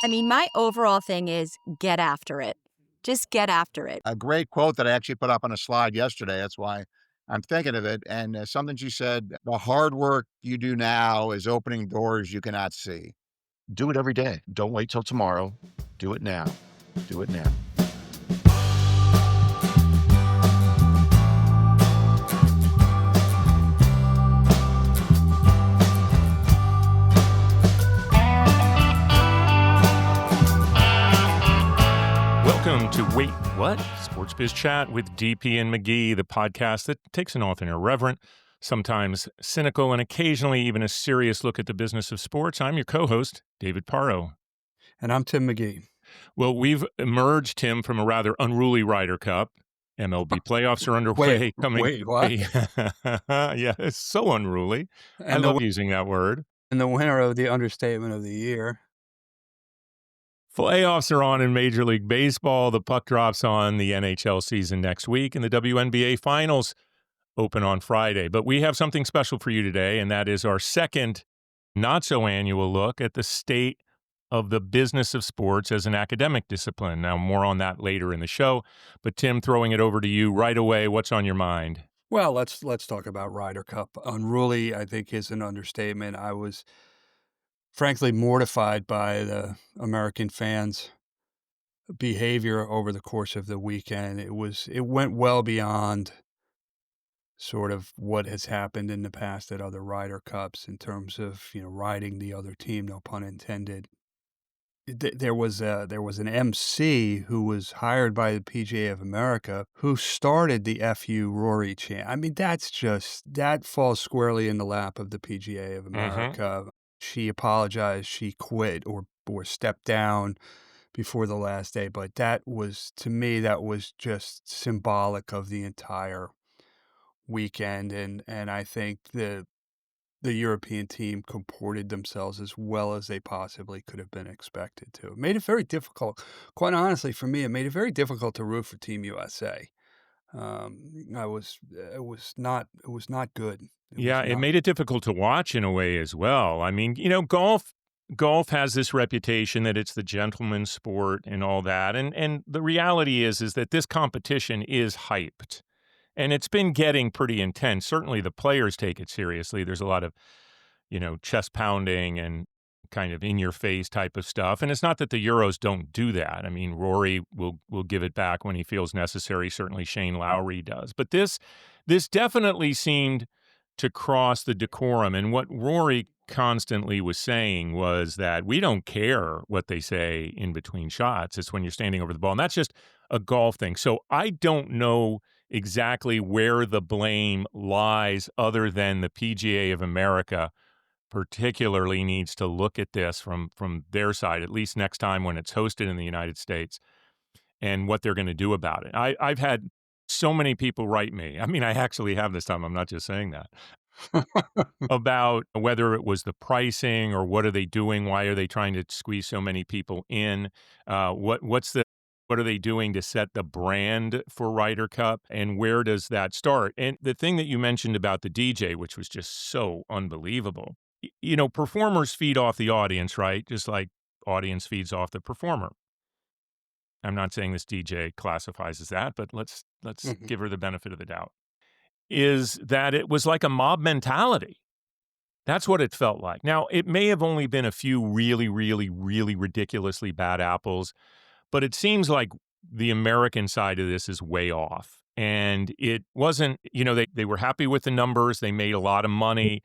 I mean, my overall thing is get after it. Just get after it. A great quote that I actually put up on a slide yesterday. That's why I'm thinking of it. And something she said, the hard work you do now is opening doors you cannot see. Do it every day. Don't wait till tomorrow. Do it now. Do it now. Welcome to Wait What? Sportsbiz Chat with DP and McGee, the podcast that takes an often irreverent, sometimes cynical, and occasionally even a serious look at the business of sports. I'm your co-host, David Parro. And I'm Tim McGee. Well, we've emerged, Tim, from a rather unruly Ryder Cup. MLB playoffs are underway. Wait, what? Yeah, it's so unruly. And I love using that word. And the winner of the understatement of the year. Playoffs are on in Major League Baseball. The puck drops on the NHL season next week, and the WNBA Finals open on Friday. But we have something special for you today, and that is our second not-so-annual look at the state of the business of sports as an academic discipline. Now, more on that later in the show. But, Tim, throwing it over to you right away, what's on your mind? Well, let's talk about Ryder Cup. Unruly, I think, is an understatement. I was frankly mortified by the American fans' behavior over the course of the weekend. It went well beyond sort of what has happened in the past at other Ryder Cups in terms of, riding the other team, no pun intended. There was an MC who was hired by the PGA of America who started the FU Rory chant. I mean, that falls squarely in the lap of the PGA of America. She apologized, she quit or stepped down before the last day. But to me, that was just symbolic of the entire weekend. And I think the European team comported themselves as well as they possibly could have been expected to. It made it very difficult. Quite honestly, for me, it made it very difficult to root for Team USA. It was not good. It made it difficult to watch in a way as well. I mean, golf has this reputation that it's the gentleman's sport and all that. And the reality is that this competition is hyped. And it's been getting pretty intense. Certainly the players take it seriously. There's a lot of, chest pounding and kind of in your face type of stuff. And it's not that the Euros don't do that. I mean, Rory will give it back when he feels necessary. Certainly Shane Lowry does. But this definitely seemed to cross the decorum. And what Rory constantly was saying was that we don't care what they say in between shots. It's when you're standing over the ball. And that's just a golf thing. So I don't know exactly where the blame lies other than the PGA of America particularly needs to look at this from their side, at least next time when it's hosted in the United States, and what they're going to do about it. I've had so many people write me. I mean, I actually have this time. I'm not just saying that. About whether it was the pricing or what are they doing? Why are they trying to squeeze so many people in? What are they doing to set the brand for Ryder Cup, and where does that start? And the thing that you mentioned about the DJ, which was just so unbelievable, performers feed off the audience, right? Just like audience feeds off the performer. I'm not saying this DJ classifies as that, but let's give her the benefit of the doubt. Is that it was like a mob mentality. That's what it felt like. Now, it may have only been a few really, really, really ridiculously bad apples, but it seems like the American side of this is way off. And it wasn't, they were happy with the numbers. They made a lot of money,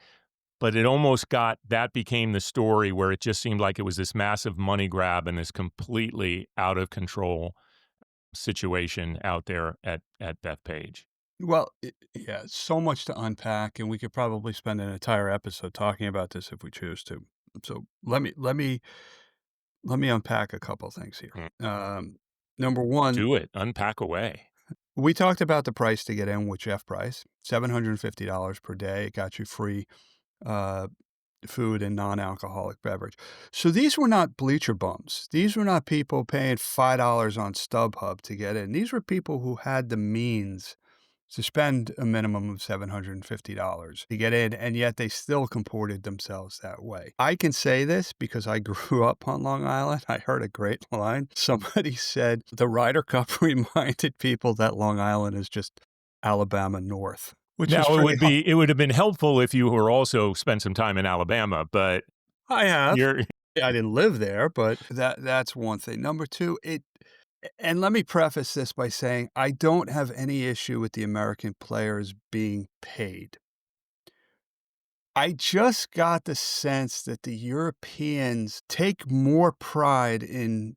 but it almost that became the story where it just seemed like it was this massive money grab and this completely out of control situation out there at Bethpage. Well, so much to unpack, and we could probably spend an entire episode talking about this if we choose to. So let me unpack a couple of things here. Number one, do it. Unpack away. We talked about the price to get in with Jeff Price, $750 per day. It got you free food and non-alcoholic beverage. So these were not bleacher bums. These were not people paying $5 on StubHub to get in. These were people who had the means to spend a minimum of $750 to get in, and yet they still comported themselves that way. I can say this because I grew up on Long Island. I heard a great line. Somebody said the Ryder Cup reminded people that Long Island is just Alabama North. Now, it would have been helpful if you were also spent some time in Alabama, but I have. I didn't live there, but that's one thing. Number two, and let me preface this by saying I don't have any issue with the American players being paid. I just got the sense that the Europeans take more pride in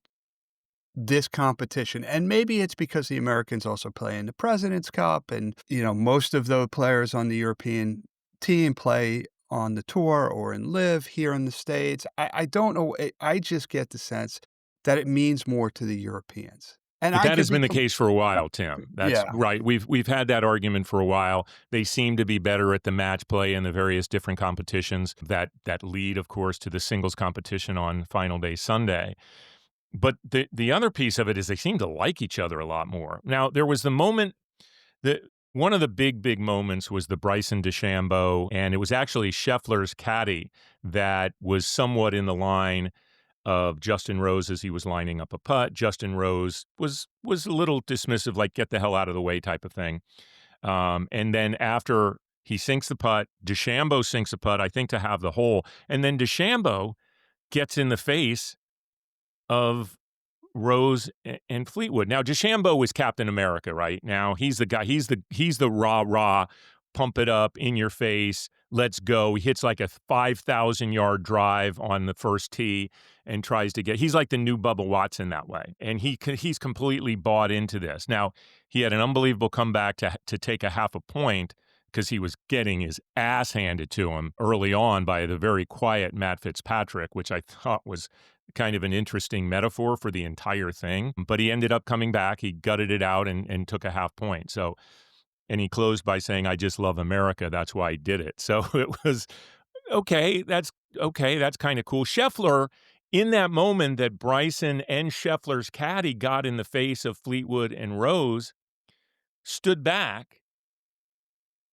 this competition. And maybe it's because the Americans also play in the President's Cup, and, most of the players on the European team play on the tour or in live here in the States. I don't know. I just get the sense that it means more to the Europeans. And but that has been the case for a while, Tim. That's Yeah. right. We've had that argument for a while. They seem to be better at the match play in the various different competitions that lead, of course, to the singles competition on final day Sunday. But the other piece of it is they seem to like each other a lot more. Now, there was the moment that one of the big moments was the Bryson DeChambeau, and it was actually Scheffler's caddy that was somewhat in the line of Justin Rose as he was lining up a putt. Justin Rose was a little dismissive, like get the hell out of the way type of thing. And then after he sinks the putt, DeChambeau sinks a putt, I think to have the hole. And then DeChambeau gets in the face of Rose and Fleetwood. Now, DeChambeau was Captain America, right? Now he's the guy, he's the rah, pump it up, in your face, let's go. He hits like a 5,000-yard drive on the first tee and tries to he's like the new Bubba Watson that way. And he's completely bought into this. Now, he had an unbelievable comeback to take a half a point because he was getting his ass handed to him early on by the very quiet Matt Fitzpatrick, which I thought was kind of an interesting metaphor for the entire thing. But he ended up coming back. He gutted it out and took a half point. So, and he closed by saying, "I just love America. That's why I did it." So it was, okay, that's kind of cool. Scheffler, in that moment that Bryson and Scheffler's caddy got in the face of Fleetwood and Rose, stood back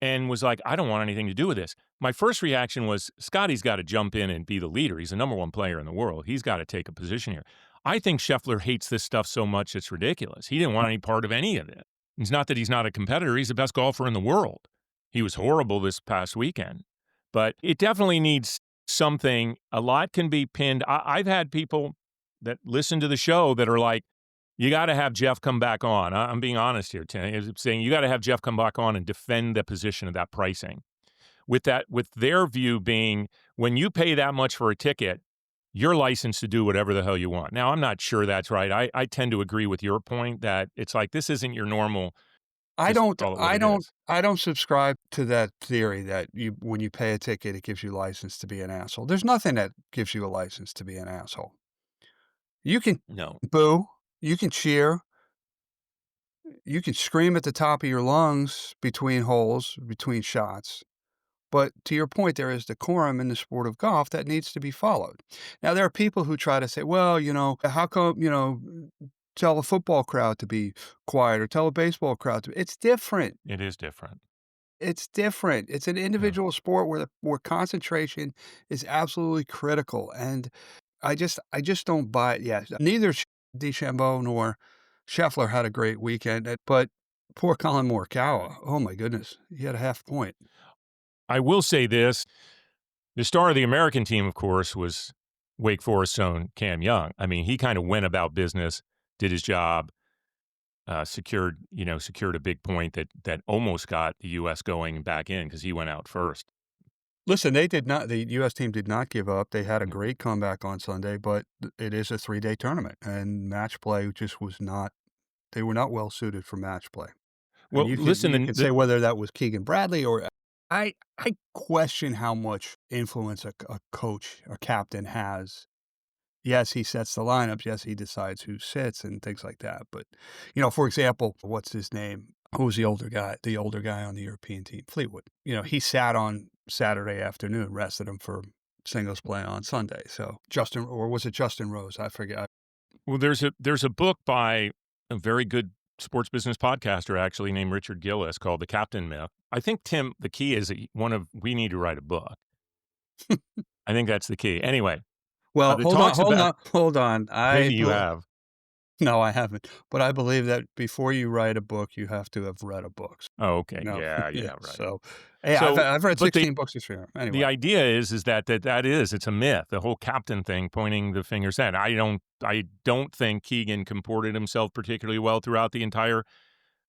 and was like, "I don't want anything to do with this." My first reaction was, Scotty's got to jump in and be the leader. He's the number one player in the world. He's got to take a position here. I think Scheffler hates this stuff so much it's ridiculous. He didn't want any part of any of it. It's not that he's not a competitor. He's the best golfer in the world. He was horrible this past weekend. But it definitely needs something. A lot can be pinned. I've had people that listen to the show that are like, you got to have Jeff come back on. I'm being honest here, Tim. I'm saying you got to have Jeff come back on and defend the position of that pricing. With their view being, when you pay that much for a ticket, you're licensed to do whatever the hell you want. Now, I'm not sure that's right. I tend to agree with your point that it's like, this isn't your normal. I don't subscribe to that theory that when you pay a ticket, it gives you license to be an asshole. There's nothing that gives you a license to be an asshole. You can boo, you can cheer, you can scream at the top of your lungs between holes, between shots. But to your point, there is decorum in the sport of golf that needs to be followed. Now, there are people who try to say, well, how come, tell a football crowd to be quiet or tell a baseball crowd to be. It's different. It is different. It's different. It's an individual sport where concentration is absolutely critical. And I just don't buy it yet. Neither DeChambeau nor Scheffler had a great weekend, but poor 𝗚𝘕𝘄𝑚𝑜𝑟𝑖, oh my goodness, he had a half point. I will say this. The star of the American team, of course, was Wake Forest's own Cam Young. I mean, he kind of went about business, did his job, secured a big point that almost got the U.S. going back in because he went out first. Listen, the U.S. team did not give up. They had a great comeback on Sunday, but it is a 3-day tournament, and match play just they were not well suited for match play. Well, you can say whether that was Keegan Bradley or I question how much influence a coach, a captain has. Yes, he sets the lineups. Yes, he decides who sits and things like that. But, for example, what's his name? Who was the older guy on the European team? Fleetwood. He sat on Saturday afternoon, rested him for singles play on Sunday. So was it Justin Rose? I forget. Well, there's a book by a very good sports business podcaster actually named Richard Gillis called The Captain Myth. I think, Tim, the key is we need to write a book. I think that's the key. Anyway. Well, hold on. Maybe you have. No, I haven't. But I believe that before you write a book, you have to have read a book. Oh, okay. No. Yeah, right. So, I've read 16 books this year. Anyway. The idea is that it's a myth. The whole captain thing, pointing the fingers at. I don't think Keegan comported himself particularly well throughout the entire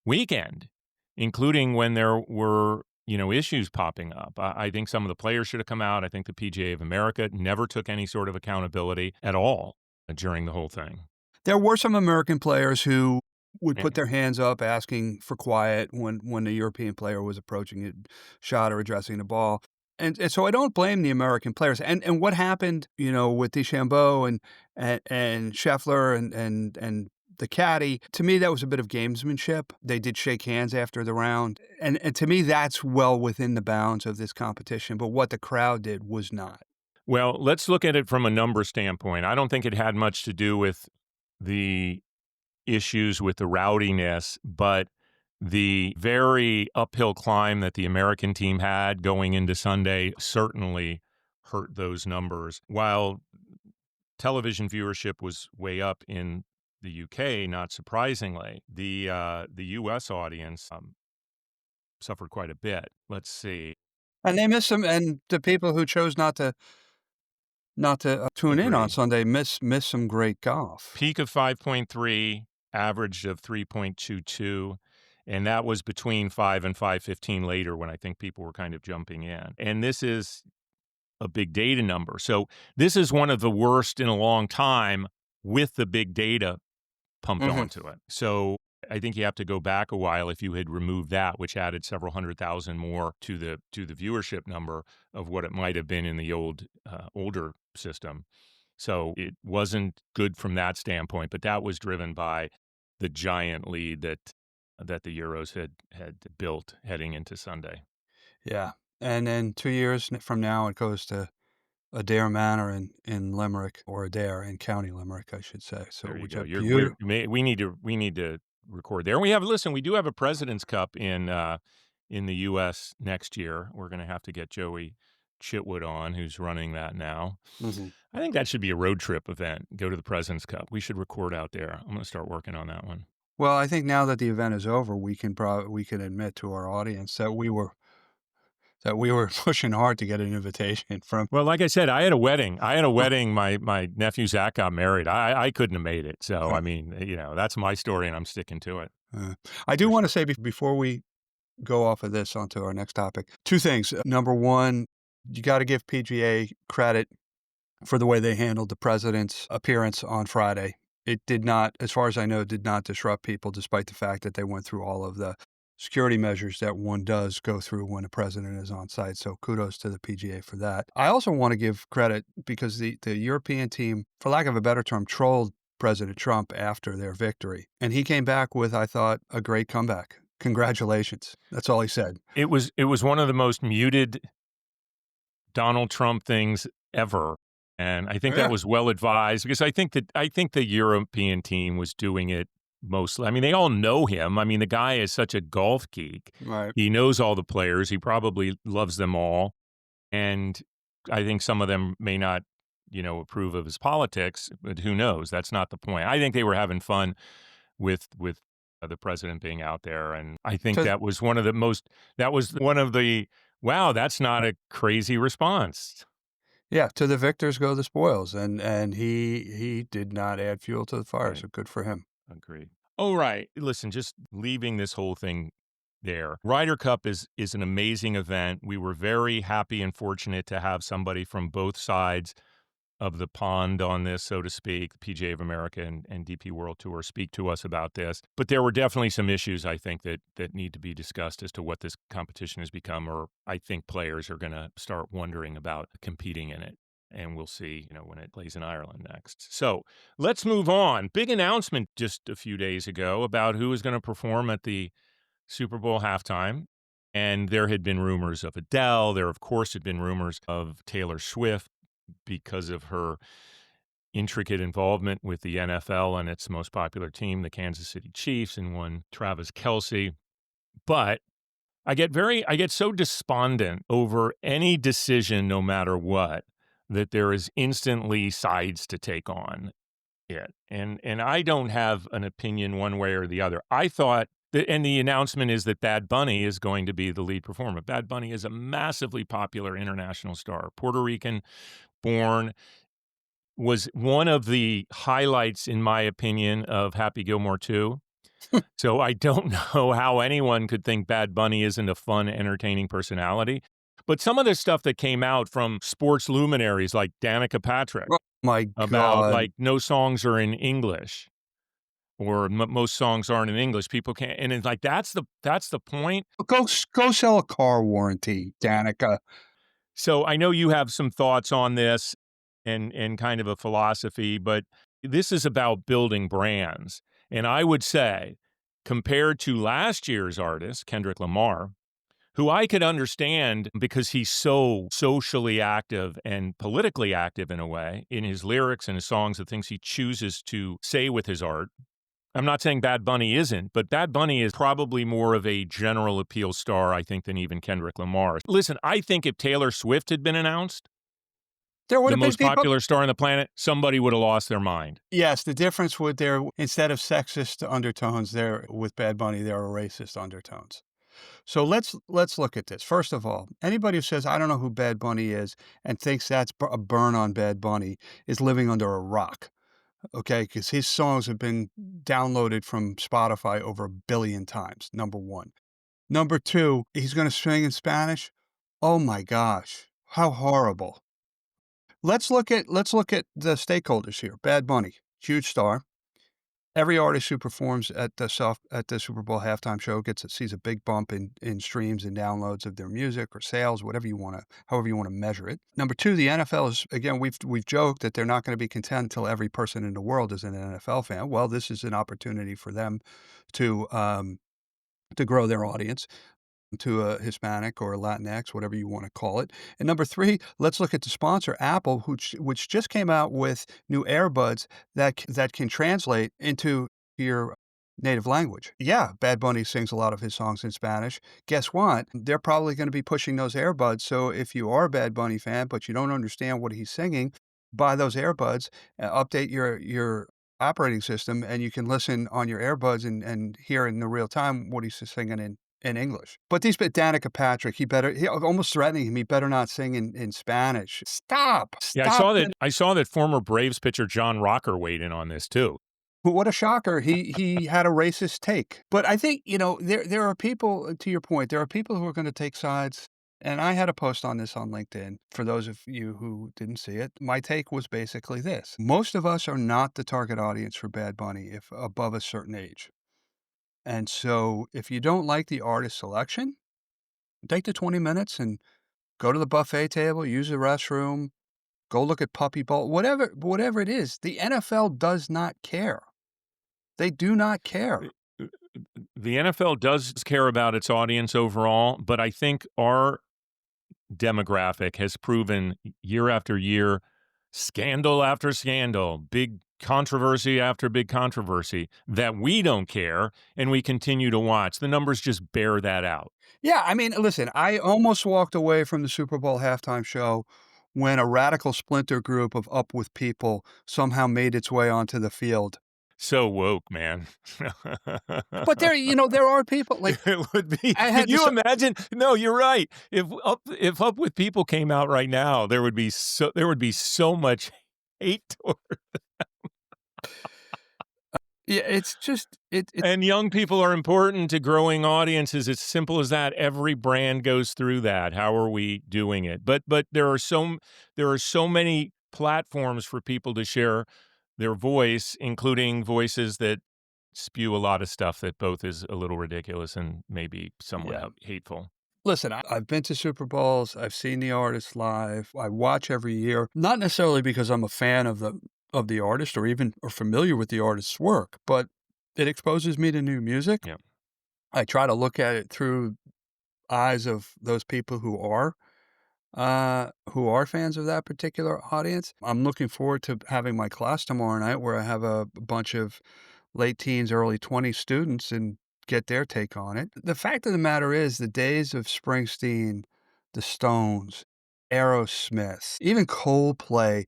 weekend, including when there were issues popping up. I think some of the players should have come out. I think the PGA of America never took any sort of accountability at all during the whole thing. There were some American players who would put their hands up asking for quiet when a European player was approaching a shot or addressing the ball. And so I don't blame the American players. And what happened, with 𝘚𝘱𝘰𝘵𝘅 and Scheffler and the caddy, to me, that was a bit of gamesmanship. They did shake hands after the round. And to me, that's well within the bounds of this competition. But what the crowd did was not. Well, let's look at it from a number standpoint. I don't think it had much to do with the issues with the rowdiness, but the very uphill climb that the American team had going into Sunday certainly hurt those numbers. While television viewership was way up in the UK, not surprisingly, the U.S. audience suffered quite a bit. Let's see. And they missed some, and the people who chose not to tune in on Sunday miss some great golf. Peak of 5.3, average of 3.22, and that was between 5 and 5:15 later when I think people were kind of jumping in. And this is a big data number. So this is one of the worst in a long time with the big data pumped onto it. So I think you have to go back a while if you had removed that, which added several 100,000 more to the viewership number of what it might have been in the older system. So it wasn't good from that standpoint, but that was driven by the giant lead that the Euros had built heading into Sunday. Yeah. And then 2 years from now, it goes to Adair Manor in Limerick, or Adair in County Limerick, I should say. So there you go. We need to record there. We do have a President's Cup in the U.S. next year. We're going to have to get Joey Chitwood on, who's running that now. Mm-hmm. I think that should be a road trip event. Go to the President's Cup. We should record out there. I'm going to start working on that one. Well, I think now that the event is over, we can admit to our audience that we were pushing hard to get an invitation from. Well, like I said, I had a wedding. My nephew Zach got married. I couldn't have made it. So, I mean, that's my story and I'm sticking to it. I do want to say before we go off of this onto our next topic, two things. Number one, you got to give PGA credit for the way they handled the president's appearance on Friday. It did not, as far as I know, disrupt people, despite the fact that they went through all of the security measures that one does go through when a president is on site. So kudos to the PGA for that. I also want to give credit because the European team, for lack of a better term, trolled President Trump after their victory. And he came back with, I thought, a great comeback. Congratulations. That's all he said. It was one of the most muted Donald Trump things ever. And I think that was well advised because I think the European team was doing it mostly. I mean, they all know him. I mean, the guy is such a golf geek. Right. He knows all the players. He probably loves them all. And I think some of them may not, approve of his politics, but who knows? That's not the point. I think they were having fun with the president being out there. And I think that was one of the, wow, that's not a crazy response. Yeah, to the victors go the spoils, and he did not add fuel to the fire, right. So good for him. Agreed. All right, listen, just leaving this whole thing there. Ryder Cup is an amazing event. We were very happy and fortunate to have somebody from both sides of the pond on this, so to speak, the PGA of America and DP World Tour speak to us about this. But there were definitely some issues, I think, that need to be discussed as to what this competition has become, or I think players are going to start wondering about competing in it. And we'll see, when it plays in Ireland next. So let's move on. Big announcement just a few days ago about who is going to perform at the Super Bowl halftime. And there had been rumors of Adele. There, of course, had been rumors of Taylor Swift, because of her intricate involvement with the NFL and its most popular team, the Kansas City Chiefs, and one Travis Kelce. But I get so despondent over any decision, no matter what, that there is instantly sides to take on it. And I don't have an opinion one way or the other. I thought that, and the announcement is that Bad Bunny is going to be the lead performer. Bad Bunny is a massively popular international star, Puerto Rican born, was one of the highlights, in my opinion, of Happy Gilmore 2. So I don't know how anyone could think Bad Bunny isn't a fun, entertaining personality. But some of the stuff that came out from sports luminaries like Danica Patrick My about God. like no songs are in English, or most songs aren't in English. People can't, and it's like that's the point. Go sell a car warranty, Danica. So I know you have some thoughts on this and kind of a philosophy, but this is about building brands. And I would say, compared to last year's artist, Kendrick Lamar, who I could understand because he's so socially active and politically active in a way in his lyrics and his songs, the things he chooses to say with his art. I'm not saying Bad Bunny isn't, but Bad Bunny is probably more of a general appeal star, I think, than even Kendrick Lamar. Listen, I think if Taylor Swift had been announced, There would the have been most people. popular star on the planet, somebody would have lost their mind. Yes, the difference with their, instead of sexist undertones, there with Bad Bunny, there are racist undertones. So let's look at this. First of all, anybody who says, I don't know who Bad Bunny is and thinks that's a burn on Bad Bunny is living under a rock, okay? Because his songs have been downloaded from Spotify over 1 billion times, number one. Number two, he's going to sing in Spanish. Oh my gosh, how horrible. Let's look at the stakeholders here. Bad Bunny, huge star. Every artist who performs at the Super Bowl halftime show sees a big bump in streams and downloads of their music or sales, however you want to measure it. Number two, the NFL is, again, we've joked that they're not going to be content until every person in the world is an NFL fan. Well, this is an opportunity for them to grow their audience to a Hispanic or a Latinx, whatever you want to call it. And number three, let's look at the sponsor, Apple, which just came out with new earbuds that can translate into your native language. Yeah, Bad Bunny sings a lot of his songs in Spanish. Guess what? They're probably going to be pushing those earbuds. So if you are a Bad Bunny fan, but you don't understand what he's singing, buy those earbuds, update your operating system, and you can listen on your earbuds and hear in the real time what he's singing in English. But Danica Patrick, he almost threatening him, he better not sing in Spanish. Stop. Yeah, I saw that former Braves pitcher John Rocker weighed in on this too. What a shocker. He had a racist take. But I think, there are people, to your point, there are people who are going to take sides. And I had a post on this on LinkedIn. For those of you who didn't see it, my take was basically this. Most of us are not the target audience for Bad Bunny if above a certain age. And so if you don't like the artist selection, take the 20 minutes and go to the buffet table, use the restroom, go look at Puppy Bowl, whatever it is. The NFL does not care. They do not care. The NFL does care about its audience overall, but I think our demographic has proven year after year, scandal after scandal, big controversy after big controversy, that we don't care and we continue to watch. The numbers just bear that out. Yeah, I mean, listen, I almost walked away from the Super Bowl halftime show when a radical splinter group of Up With people somehow made its way onto the field. So woke, man. But there are people like it would be. Can you imagine? No, you're right. If Up With people came out right now, there would be so much hate toward them. Yeah, it's just and young people are important to growing audiences. It's simple as that. Every brand goes through that. How are we doing it? But there are so many platforms for people to share their voice, including voices that spew a lot of stuff that both is a little ridiculous and maybe somewhat hateful. Listen, I've been to Super Bowls. I've seen the artists live. I watch every year, not necessarily because I'm a fan of the artist or familiar with the artist's work, but it exposes me to new music. Yeah. I try to look at it through eyes of those people who are. who are fans of that particular audience. I'm looking forward to having my class tomorrow night where I have a bunch of late teens, early 20s students and get their take on it. The fact of the matter is the days of Springsteen, the Stones, Aerosmith, even Coldplay,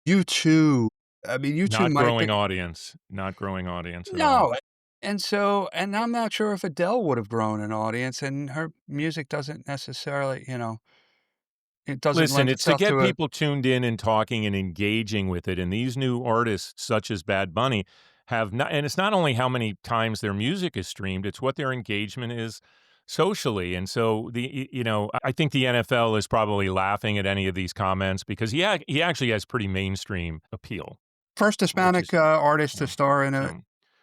U2. I mean, U2 Not might be growing audience. Not growing audience at all. no. And I'm not sure if Adele would have grown an audience, and her music doesn't necessarily, it doesn't Listen, lend it's to itself get to a people tuned in and talking and engaging with it. And these new artists, such as Bad Bunny, have not, and it's not only how many times their music is streamed, it's what their engagement is socially. And so I think the NFL is probably laughing at any of these comments because he actually has pretty mainstream appeal. first Hispanic artist to star in So,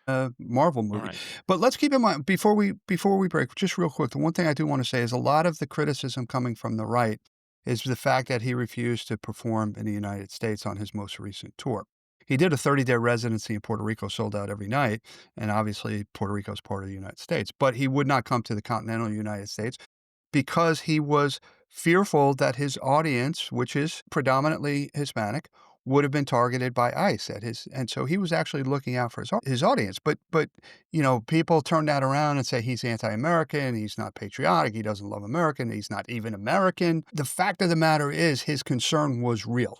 a Marvel movie. right. But let's keep in mind before we break, just real quick, the one thing I do want to say is a lot of the criticism coming from the right is the fact that he refused to perform in the United States on his most recent tour. He did a 30-day residency in Puerto Rico, sold out every night, and obviously Puerto Rico is part of the United States. But he would not come to the continental United States because he was fearful that his audience, which is predominantly Hispanic, would have been targeted by ICE and so he was actually looking out for his audience. But people turn that around and say he's anti-American, he's not patriotic, he doesn't love America, he's not even American. The fact of the matter is his concern was real.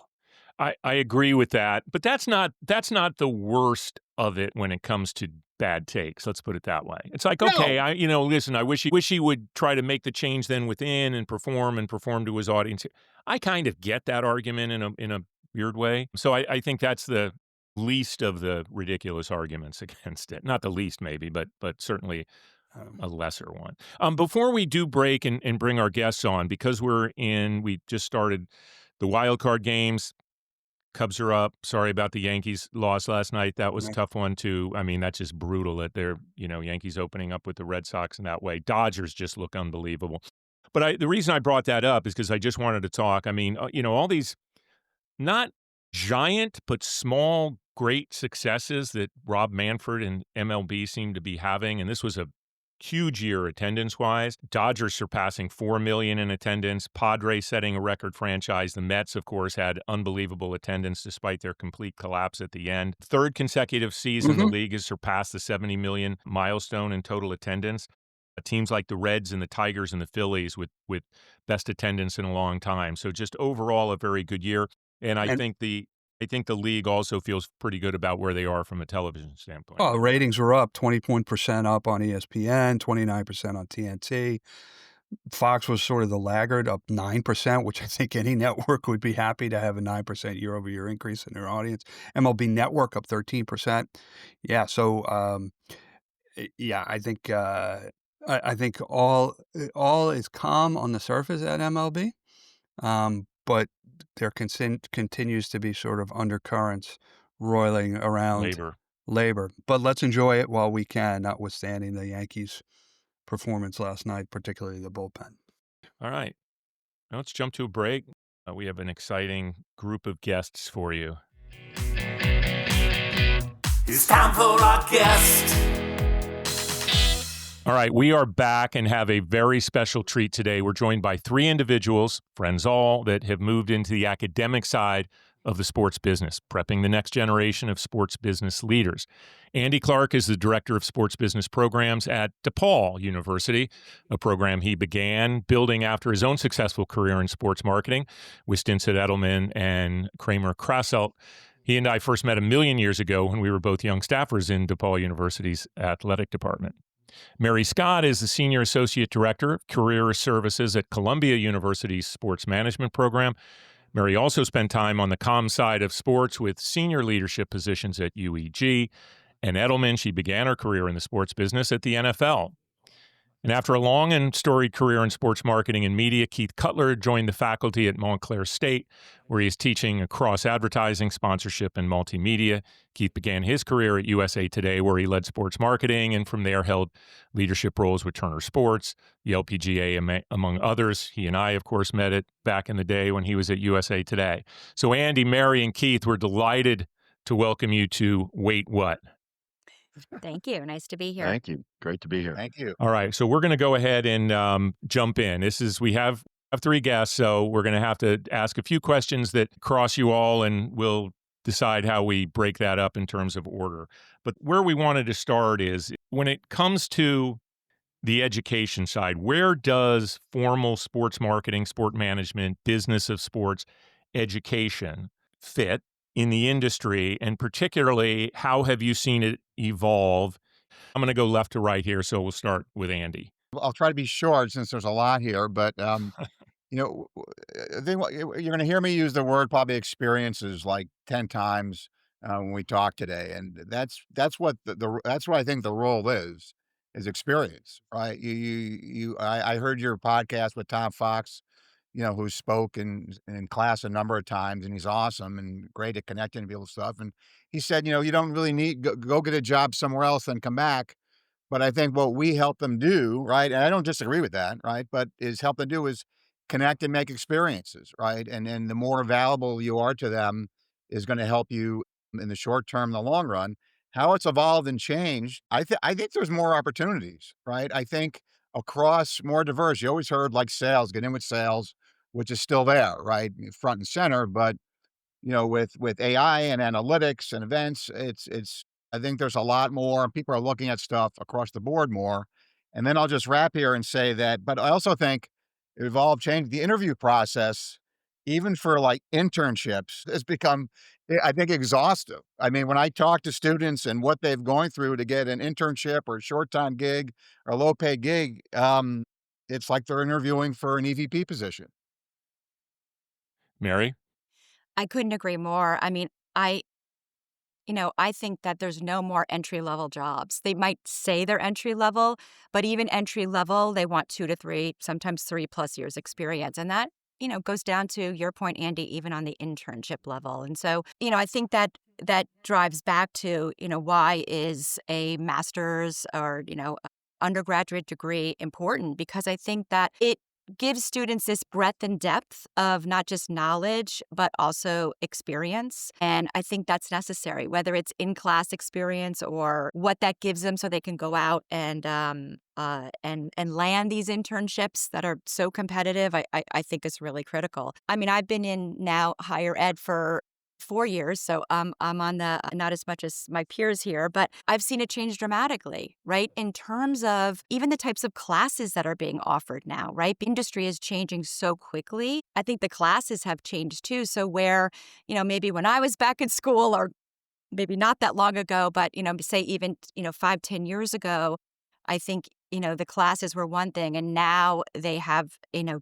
I agree with that, but that's not the worst of it when it comes to bad takes. Let's put it that way. It's like, okay, listen, I wish he would try to make the change then within and perform to his audience. I kind of get that argument in a weird way. So I think that's the least of the ridiculous arguments against it. Not the least, maybe, but certainly a lesser one. Before we do break and bring our guests on, because we just started the wild card games. Cubs are up. Sorry about the Yankees loss last night. That was a tough one too. I mean, that's just brutal that they're, Yankees opening up with the Red Sox in that way. Dodgers just look unbelievable. But the reason I brought that up is because I just wanted to talk. I mean, all these not giant but small great successes that Rob Manfred and MLB seem to be having, and this was a huge year attendance-wise. Dodgers surpassing 4 million in attendance. Padres setting a record franchise. The Mets, of course, had unbelievable attendance despite their complete collapse at the end. Third consecutive season, the league has surpassed the 70 million milestone in total attendance. Teams like the Reds and the Tigers and the Phillies with best attendance in a long time. So just overall a very good year. And I think the league also feels pretty good about where they are from a television standpoint. Oh, the ratings were up 20% up on ESPN, 29% on TNT. Fox was sort of the laggard, up 9%, which I think any network would be happy to have a 9% year-over-year increase in their audience. MLB Network up 13%. Yeah, so I think I think all is calm on the surface at MLB, but there continues to be sort of undercurrents roiling around labor. But let's enjoy it while we can, notwithstanding the Yankees' performance last night, particularly the bullpen. All right. Now let's jump to a break. We have an exciting group of guests for you. It's time for our guest. All right, we are back and have a very special treat today. We're joined by three individuals, friends all, that have moved into the academic side of the sports business, prepping the next generation of sports business leaders. Andy Clark is the director of sports business programs at DePaul University, a program he began building after his own successful career in sports marketing with stints at Edelman and Kramer-Krasselt. He and I first met a million years ago when we were both young staffers in DePaul University's athletic department. Mary Scott is the Senior Associate Director of Career Services at Columbia University's Sports Management Program. Mary also spent time on the comm side of sports with senior leadership positions at UEG. And Edelman, she began her career in the sports business at the NFL. And after a long and storied career in sports marketing and media, Keith Cutler joined the faculty at Montclair State, where he is teaching across advertising, sponsorship, and multimedia. Keith began his career at USA Today, where he led sports marketing, and from there held leadership roles with Turner Sports, the LPGA, among others. He and I, of course, met it back in the day when he was at USA Today. So Andy, Mary, and Keith, we're delighted to welcome you to Wait What? Thank you. Nice to be here. Thank you. Great to be here. Thank you. All right. So we're going to go ahead and jump in. We have have three guests, so we're going to have to ask a few questions that cross you all, and we'll decide how we break that up in terms of order. But where we wanted to start is when it comes to the education side, where does formal sports marketing, sport management, business of sports education fit in the industry? And particularly, how have you seen it evolve? I'm going to go left to right here, so we'll start with Andy. I'll try to be short since there's a lot here, but I think you're going to hear me use the word probably experiences like 10 times when we talk today, and that's what that's what I think the role is experience, right? I heard your podcast with Tom Fox, who spoke in class a number of times, and he's awesome and great at connecting to people and stuff. And he said, you don't really need go get a job somewhere else and come back. But I think what we help them do, right, and I don't disagree with that, right, but is help them do is connect and make experiences, right? And the more valuable you are to them is going to help you in the short term, the long run. How it's evolved and changed, I think there's more opportunities, right? I think across more diverse. You always heard like sales, get in with sales, which is still there, right, front and center. But with AI and analytics and events, it's I think there's a lot more. People are looking at stuff across the board more. And then I'll just wrap here and say that, but I also think evolved, changed the interview process, even for like internships, has become, I think, exhaustive. I mean, when I talk to students and what they've gone through to get an internship or a short-time gig or a low-paid gig, it's like they're interviewing for an EVP position. Mary? I couldn't agree more. I mean, I think that there's no more entry-level jobs. They might say they're entry-level, but even entry-level, they want 2 to 3, sometimes 3+ years experience. And that, goes down to your point, Andy, even on the internship level. And so, I think that drives back to, why is a master's or, undergraduate degree important? Because I think that it gives students this breadth and depth of not just knowledge, but also experience. And I think that's necessary, whether it's in-class experience or what that gives them so they can go out and land these internships that are so competitive, I think is really critical. I mean, I've been in now higher ed for 4 years, so I'm on the not as much as my peers here, but I've seen it change dramatically, right? In terms of even the types of classes that are being offered now, right? The industry is changing so quickly. I think the classes have changed too. So where, maybe when I was back in school or maybe not that long ago, but, say even, 5-10 years ago, I think, the classes were one thing, and now they have,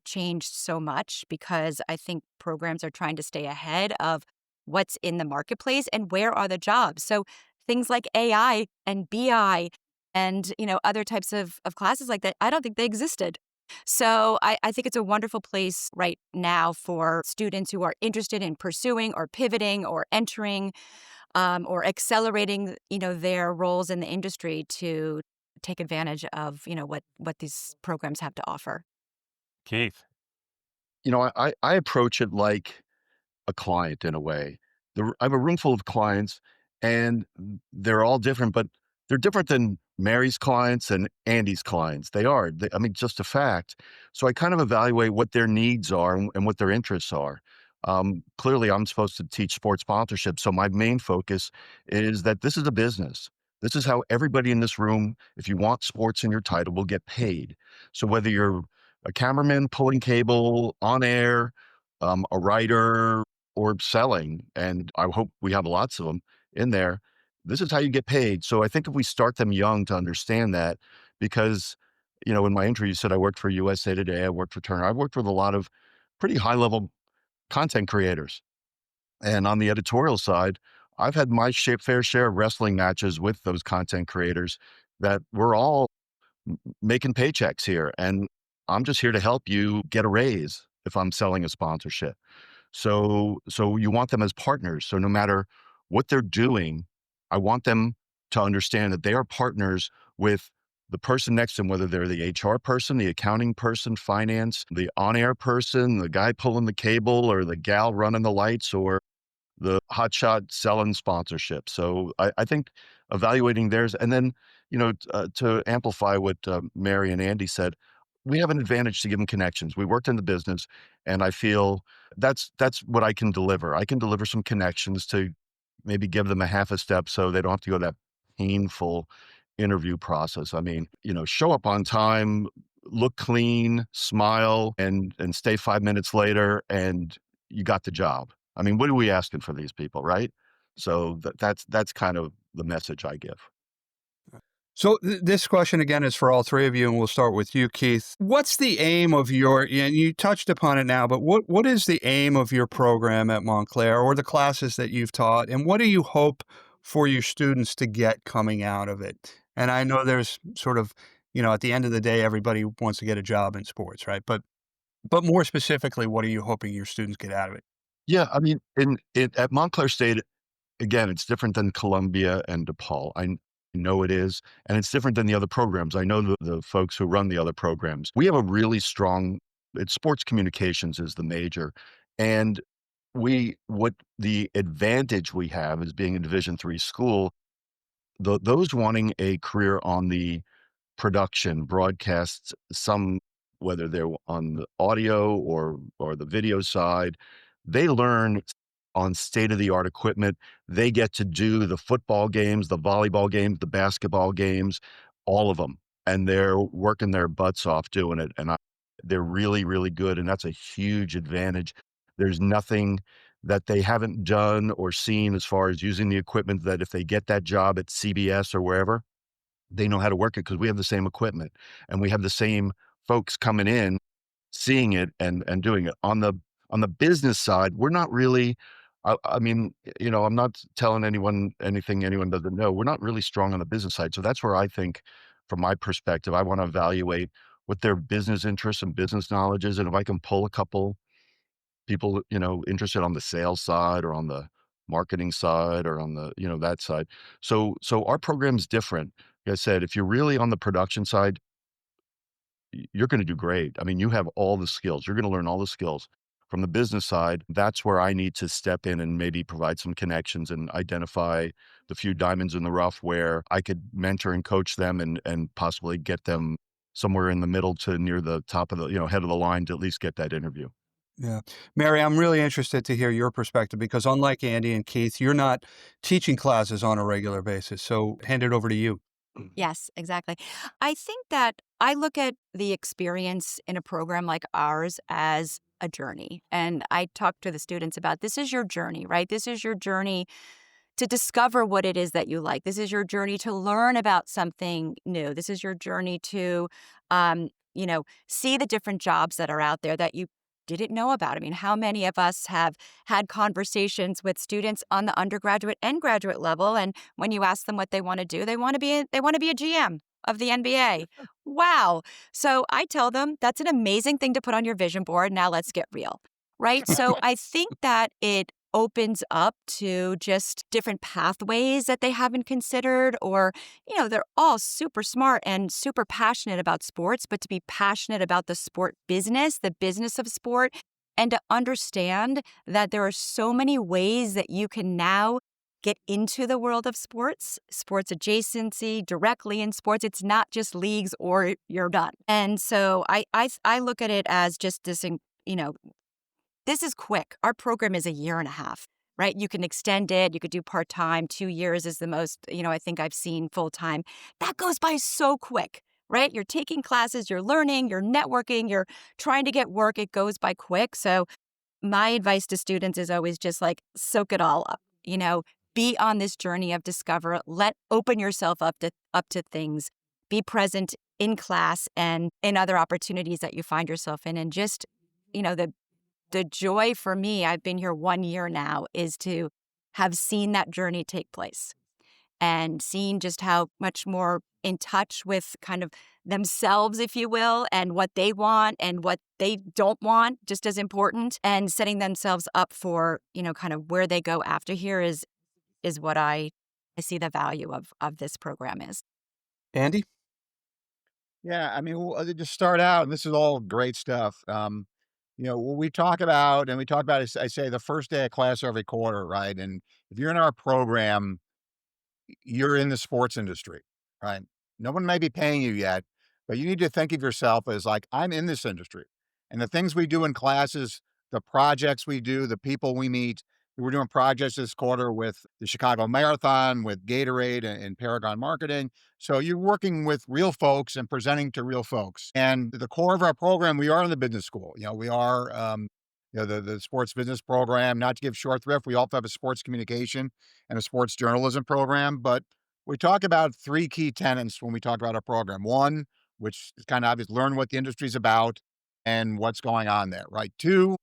changed so much because I think programs are trying to stay ahead of what's in the marketplace and where are the jobs. So things like AI and BI and, other types of classes like that, I don't think they existed. So I think it's a wonderful place right now for students who are interested in pursuing or pivoting or entering or accelerating, their roles in the industry to take advantage of, what these programs have to offer. Keith? I approach it like a client in a way. I have a room full of clients, and they're all different, but they're different than Mary's clients and Andy's clients. They are. Just a fact. So I kind of evaluate what their needs are and what their interests are. Clearly, I'm supposed to teach sports sponsorship, so my main focus is that this is a business. This is how everybody in this room, if you want sports in your title, will get paid. So whether you're a cameraman pulling cable, on air, a writer, or selling, and I hope we have lots of them in there, this is how you get paid. So I think if we start them young to understand that, because, in my intro, you said I worked for USA Today, I worked for Turner, I've worked with a lot of pretty high-level content creators. And on the editorial side, I've had my fair share of wrestling matches with those content creators that we're all making paychecks here. And I'm just here to help you get a raise if I'm selling a sponsorship. So you want them as partners. So no matter what they're doing, I want them to understand that they are partners with the person next to them, whether they're the HR person, the accounting person, finance, the on-air person, the guy pulling the cable, or the gal running the lights, or the hotshot selling sponsorship. So I think evaluating theirs, and then, to amplify what Mary and Andy said, we have an advantage to give them connections. We worked in the business, and I feel that's what I can deliver. I can deliver some connections to maybe give them a half a step so they don't have to go that painful interview process. I mean, show up on time, look clean, smile, and stay 5 minutes later, and you got the job. I mean, what are we asking for these people, right? So that's kind of the message I give. So this question again is for all three of you, and we'll start with you, Keith. What's the aim of and you touched upon it now, but what is the aim of your program at Montclair or the classes that you've taught, and what do you hope for your students to get coming out of it? And I know there's sort of, at the end of the day, everybody wants to get a job in sports, right? But more specifically, what are you hoping your students get out of it? Yeah, I mean, at Montclair State, again, it's different than Columbia and DePaul. I know it is, and it's different than the other programs. I know the folks who run the other programs. We have a really strong, sports communications is the major, and what the advantage we have is being a Division III school. Those wanting a career on the production, broadcasts, whether they're on the audio or the video side, they learn on state-of-the-art equipment. They get to do the football games, the volleyball games, the basketball games, all of them, and they're working their butts off doing it, and they're really, really good, and that's a huge advantage. There's nothing that they haven't done or seen as far as using the equipment that if they get that job at CBS or wherever, they know how to work it because we have the same equipment, and we have the same folks coming in, seeing it and doing it. On the business side, we're not really, I mean, I'm not telling anyone anything anyone doesn't know. We're not really strong on the business side. So that's where I think, from my perspective, I want to evaluate what their business interests and business knowledge is. And if I can pull a couple people, interested on the sales side or on the marketing side or on the, that side. So our program's different. Like I said, if you're really on the production side, you're going to do great. I mean, you have all the skills. You're going to learn all the skills. From the business side, that's where I need to step in and maybe provide some connections and identify the few diamonds in the rough where I could mentor and coach them and possibly get them somewhere in the middle to near the top of the, head of the line to at least get that interview. Yeah. Mary, I'm really interested to hear your perspective because unlike Andy and Keith, you're not teaching classes on a regular basis. So hand it over to you. Yes, exactly. I think that I look at the experience in a program like ours as a journey. And I talk to the students about this is your journey, right? This is your journey to discover what it is that you like. This is your journey to learn about something new. This is your journey to, see the different jobs that are out there that you didn't know about. I mean, how many of us have had conversations with students on the undergraduate and graduate level, and when you ask them what they want to do, they want to be a GM of the NBA. Wow. So I tell them that's an amazing thing to put on your vision board. Now let's get real, right? So I think that it opens up to just different pathways that they haven't considered or, they're all super smart and super passionate about sports, but to be passionate about the sport business, the business of sport, and to understand that there are so many ways that you can now get into the world of sports adjacency, directly in sports. It's not just leagues or you're done. And so I look at it as just this, this is quick. Our program is a year and a half, right? You can extend it. You could do part-time. 2 years is the most, I think I've seen full-time. That goes by so quick, right? You're taking classes, you're learning, you're networking, you're trying to get work. It goes by quick. So my advice to students is always just soak it all up, be on this journey of discover, open yourself up to things, be present in class and in other opportunities that you find yourself in. And just, the joy for me, I've been here 1 year now, is to have seen that journey take place and seen just how much more in touch with kind of themselves, if you will, and what they want and what they don't want, just as important, and setting themselves up for, kind of where they go after here is what I see the value of this program is. Andy? Yeah, I mean, we'll just start out, and this is all great stuff. What we talk about, is, I say, the first day of class every quarter, right? And if you're in our program, you're in the sports industry, right? No one may be paying you yet, but you need to think of yourself as like, I'm in this industry. And the things we do in classes, the projects we do, the people we meet. We're doing projects this quarter with the Chicago Marathon, with Gatorade and Paragon Marketing. So you're working with real folks and presenting to real folks. And the core of our program, we are in the business school. We are the sports business program. Not to give short thrift, we also have a sports communication and a sports journalism program. But we talk about three key tenets when we talk about our program. One, which is kind of obvious, learn what the industry is about and what's going on there, right? Two,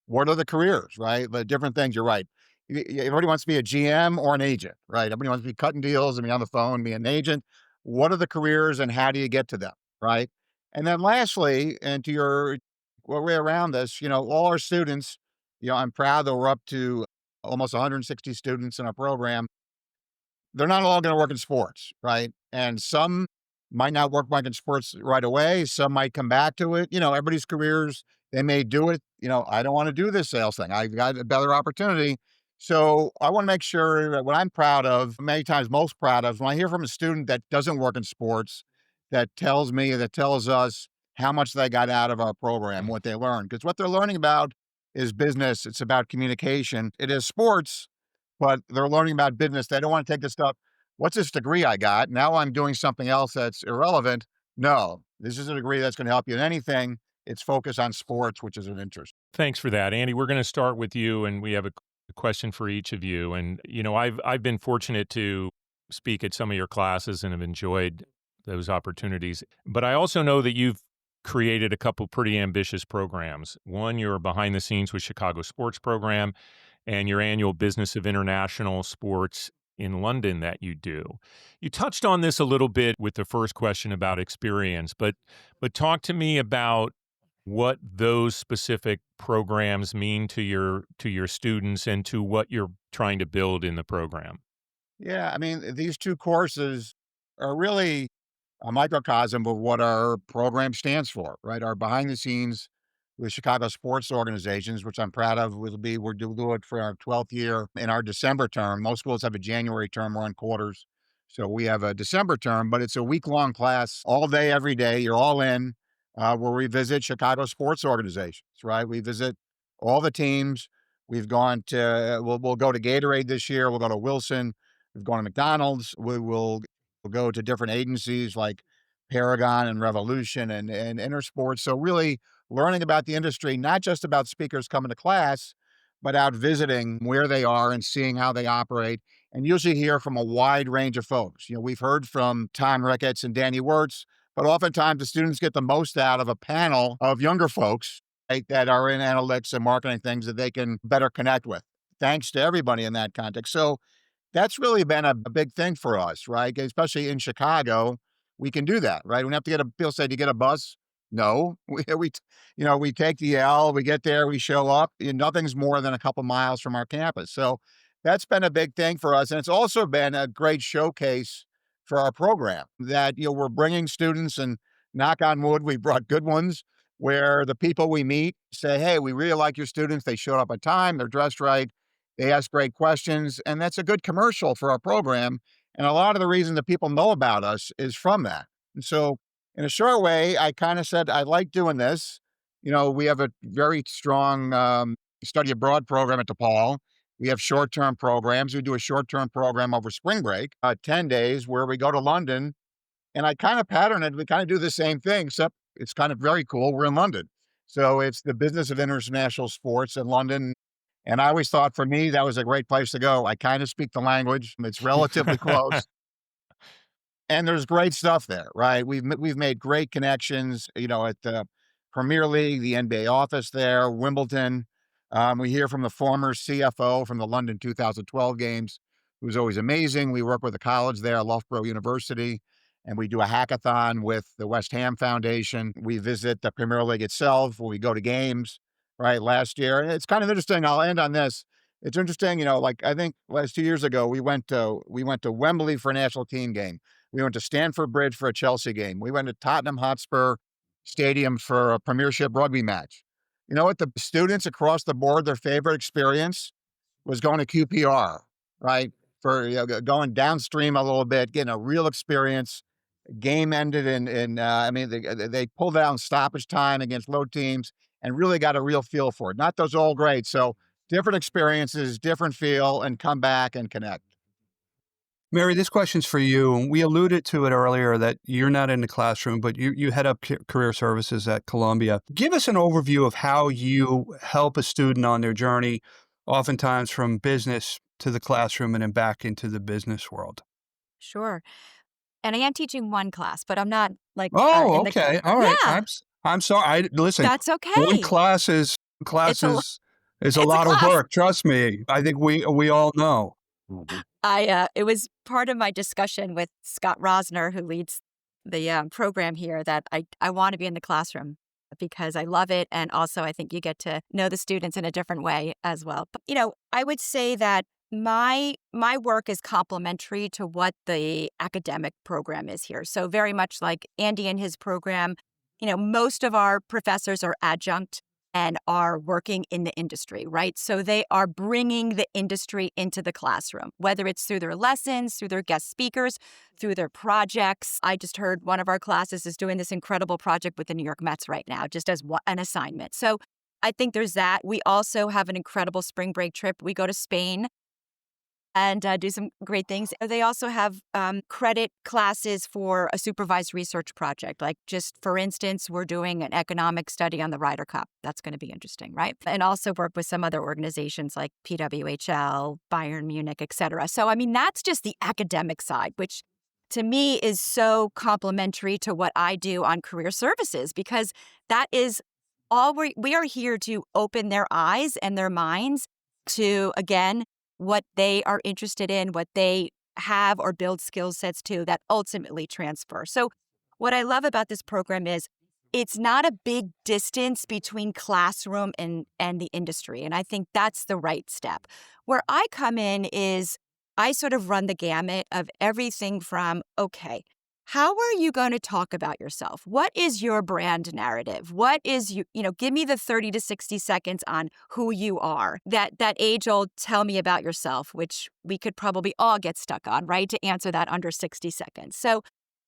what are the careers, right? The different things, you're right. Everybody wants to be a GM or an agent, right? Everybody wants to be cutting deals and be on the phone, be an agent. What are the careers and how do you get to them, right? And then lastly, and to your way around this, all our students, I'm proud that we're up to almost 160 students in our program. They're not all going to work in sports, right? And some might not work in sports right away. Some might come back to it. Everybody's careers, they may do it. I don't want to do this sales thing. I've got a better opportunity. So I want to make sure that what I'm proud of, many times most proud of, when I hear from a student that doesn't work in sports, that tells us how much they got out of our program, what they learned. Because what they're learning about is business. It's about communication. It is sports, but they're learning about business. They don't want to take this stuff. What's this degree I got? Now I'm doing something else that's irrelevant. No, this is a degree that's going to help you in anything. It's focused on sports, which is an interest. Thanks for that, Andy. We're going to start with you, and we have a question for each of you. And I've been fortunate to speak at some of your classes and have enjoyed those opportunities. But I also know that you've created a couple pretty ambitious programs. One, you're behind the scenes with Chicago Sports Program, and your annual Business of International Sports in London that you do. You touched on this a little bit with the first question about experience, but talk to me about what those specific programs mean to your students and to what you're trying to build in the program. Yeah, I mean, these two courses are really a microcosm of what our program stands for, right? Our behind the scenes with Chicago sports organizations, which I'm proud of. We're doing it for our 12th year in our December term. Most schools have a January term, we're on quarters. So we have a December term, but it's a week-long class all day, every day. You're all in, where we visit Chicago sports organizations, right? We visit all the teams. We've gone to, we'll go to Gatorade this year. We'll go to Wilson. We've gone to McDonald's. We'll go to different agencies like Paragon and Revolution and Intersports. So really learning about the industry, not just about speakers coming to class, but out visiting where they are and seeing how they operate. And usually hear from a wide range of folks. We've heard from Tom Ricketts and Danny Wirtz, but oftentimes the students get the most out of a panel of younger folks, right, that are in analytics and marketing things that they can better connect with. Thanks to everybody in that context. So that's really been a big thing for us, right? Especially in Chicago, we can do that, right? We don't have to people say, do you get a bus? No, we take the L, we get there, we show up. Nothing's more than a couple miles from our campus. So that's been a big thing for us. And it's also been a great showcase for our program that, we're bringing students, and knock on wood, we brought good ones, where the people we meet say, hey, we really like your students. They showed up on time, they're dressed right, they ask great questions, and that's a good commercial for our program. And a lot of the reason that people know about us is from that. And so in a short way, I kind of said, I like doing this. We have a very strong study abroad program at DePaul. We have short-term programs. We do a short-term program over spring break, 10 days, where we go to London. And I kind of pattern it. We kind of do the same thing, except it's kind of very cool. We're in London. So it's the Business of International Sports in London. And I always thought, for me, that was a great place to go. I kind of speak the language. It's relatively close. And there's great stuff there, right? We've made great connections, at the Premier League, the NBA office there, Wimbledon. We hear from the former CFO from the London 2012 games, who's always amazing. We work with a college there, loughborough University, and we do a hackathon with the West Ham Foundation. We visit the Premier League itself when we go to games, right, last year. And it's kind of interesting. I'll end on this. It's interesting, I think last 2 years ago, we went to Wembley for a national team game. We went to Stamford Bridge for a Chelsea game. We went to Tottenham Hotspur Stadium for a Premiership rugby match. You know what? The students across the board, their favorite experience was going to QPR, right? For going downstream a little bit, getting a real experience, game ended I mean, they pulled out in stoppage time against low teams and really got a real feel for it. Not those old grades. So different experiences, different feel, and come back and connect. Mary, this question's for you. We alluded to it earlier that you're not in the classroom, but you head up career services at Columbia. Give us an overview of how you help a student on their journey, oftentimes from business to the classroom and then back into the business world. Sure. And I am teaching one class, but I'm not like Oh, in okay. All right. Yeah, I'm sorry. Listen, that's one okay. class is It's a lo- is a it's a lot of class. work. Trust me. I think we all know. Mhm. It was part of my discussion with Scott Rosner, who leads the program here, that I want to be in the classroom because I love it, and also I think you get to know the students in a different way as well. But I would say that my work is complementary to what the academic program is here. So very much like Andy and his program, most of our professors are adjunct and are working in the industry, right? So they are bringing the industry into the classroom, whether it's through their lessons, through their guest speakers, through their projects. I just heard one of our classes is doing this incredible project with the New York Mets right now, just as an assignment. So I think there's that. We also have an incredible spring break trip. We go to Spain and do some great things. They also have credit classes for a supervised research project. Like, just for instance, we're doing an economic study on the Ryder Cup. That's going to be interesting, right? And also work with some other organizations like PWHL, Bayern Munich, et cetera. So, I mean, that's just the academic side, which to me is so complementary to what I do on career services, because that is all we are here to open their eyes and their minds to, again, what they are interested in, what they have or build skill sets to that ultimately transfer. So what I love about this program is it's not a big distance between classroom and the industry. And I think that's the right step. Where I come in is I sort of run the gamut of everything from, okay, how are you going to talk about yourself? What is your brand narrative? What is give me the 30 to 60 seconds on who you are. That age-old tell me about yourself, which we could probably all get stuck on, right? To answer that under 60 seconds. So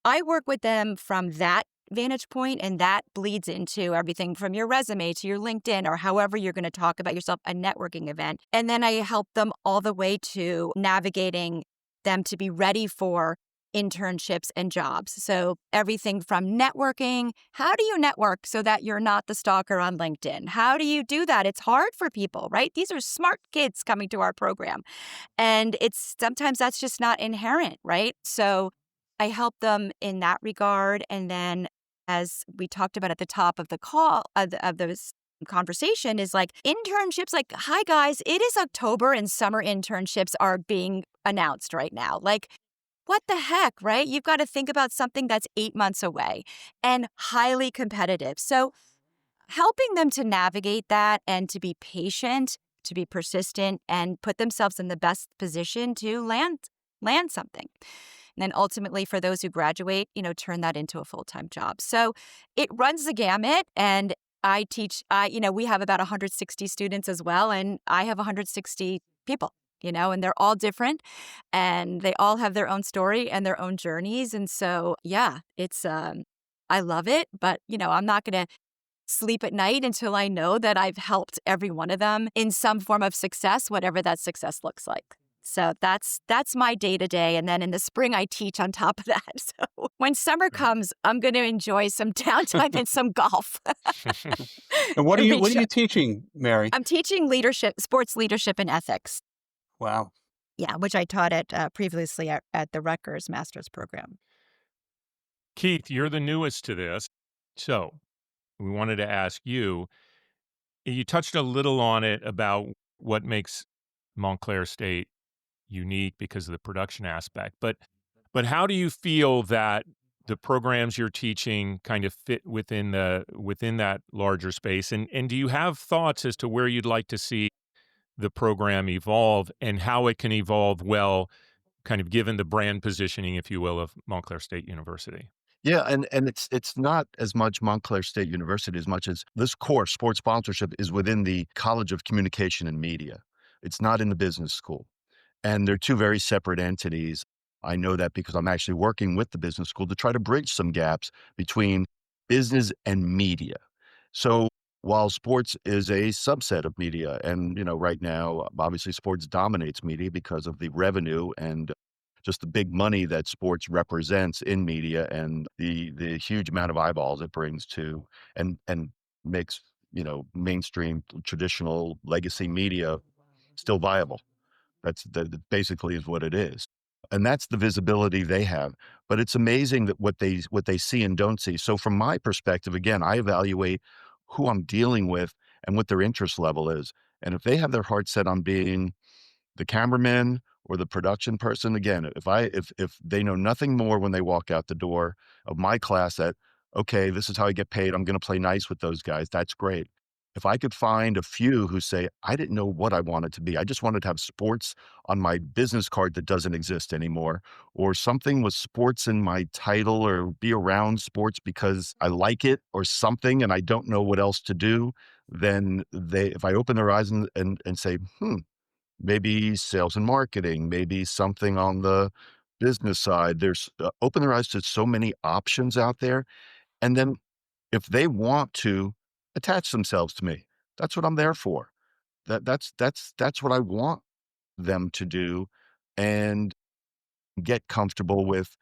I work with them from that vantage point, and that bleeds into everything from your resume to your LinkedIn or however you're going to talk about yourself, a networking event. And then I help them all the way to navigating them to be ready for internships and jobs. So everything from networking, how do you network so that you're not the stalker on LinkedIn? How do you do that? It's hard for people, right? These are smart kids coming to our program. And sometimes that's just not inherent, right? So I help them in that regard. And then, as we talked about at the top of the call, of this conversation, is like internships. Like, hi guys, it is October and summer internships are being announced right now. Like, what the heck, right? You've got to think about something that's 8 months away and highly competitive. So helping them to navigate that and to be patient, to be persistent, and put themselves in the best position to land something. And then ultimately, for those who graduate, turn that into a full-time job. So it runs the gamut, and I teach, we have about 160 students as well, and I have 160 people. And they're all different, and they all have their own story and their own journeys. And so, yeah, it's, I love it, but, I'm not going to sleep at night until I know that I've helped every one of them in some form of success, whatever that success looks like. So that's my day-to-day. And then in the spring, I teach on top of that. So when summer comes, I'm going to enjoy some downtime and some golf. And what are you teaching, Mary? I'm teaching leadership, sports leadership and ethics. Wow. Yeah, which I taught at previously at the Rutgers master's program. Keith, you're the newest to this. So we wanted to ask you, you touched a little on it about what makes Montclair State unique because of the production aspect. But how do you feel that the programs you're teaching kind of fit within that larger space? And do you have thoughts as to where you'd like to see the program evolve and how it can evolve well, kind of given the brand positioning, if you will, of Montclair State University? Yeah, and it's not as much Montclair State University as much as this course, sports sponsorship, is within the College of Communication and Media. It's not in the business school. And they're two very separate entities. I know that because I'm actually working with the business school to try to bridge some gaps between business and media. So while sports is a subset of media, and right now, obviously sports dominates media because of the revenue and just the big money that sports represents in media and the huge amount of eyeballs it brings to and makes, mainstream traditional legacy media still viable. That basically is what it is. And that's the visibility they have. But it's amazing that what they see and don't see. So from my perspective, again, I evaluate who I'm dealing with and what their interest level is. And if they have their heart set on being the cameraman or the production person, again, if they know nothing more when they walk out the door of my class that, okay, this is how I get paid, I'm going to play nice with those guys, that's great. If I could find a few who say, I didn't know what I wanted to be, I just wanted to have sports on my business card that doesn't exist anymore, or something with sports in my title, or be around sports because I like it or something and I don't know what else to do, then if I open their eyes and say, maybe sales and marketing, maybe something on the business side. There's open their eyes to so many options out there. And then if they want to attach themselves to me, that's what I'm there for. That's what I want them to do and get comfortable with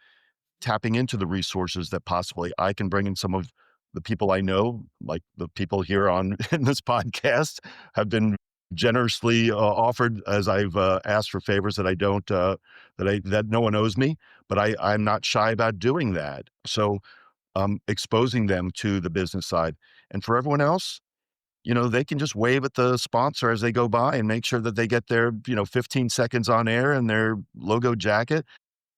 tapping into the resources that possibly I can bring in. Some of the people I know, like the people here on in this podcast, have been generously offered as I've asked for favors that I don't that no one owes me, but I'm not shy about doing that. So exposing them to the business side, and for everyone else, they can just wave at the sponsor as they go by and make sure that they get their 15 seconds on air and their logo jacket.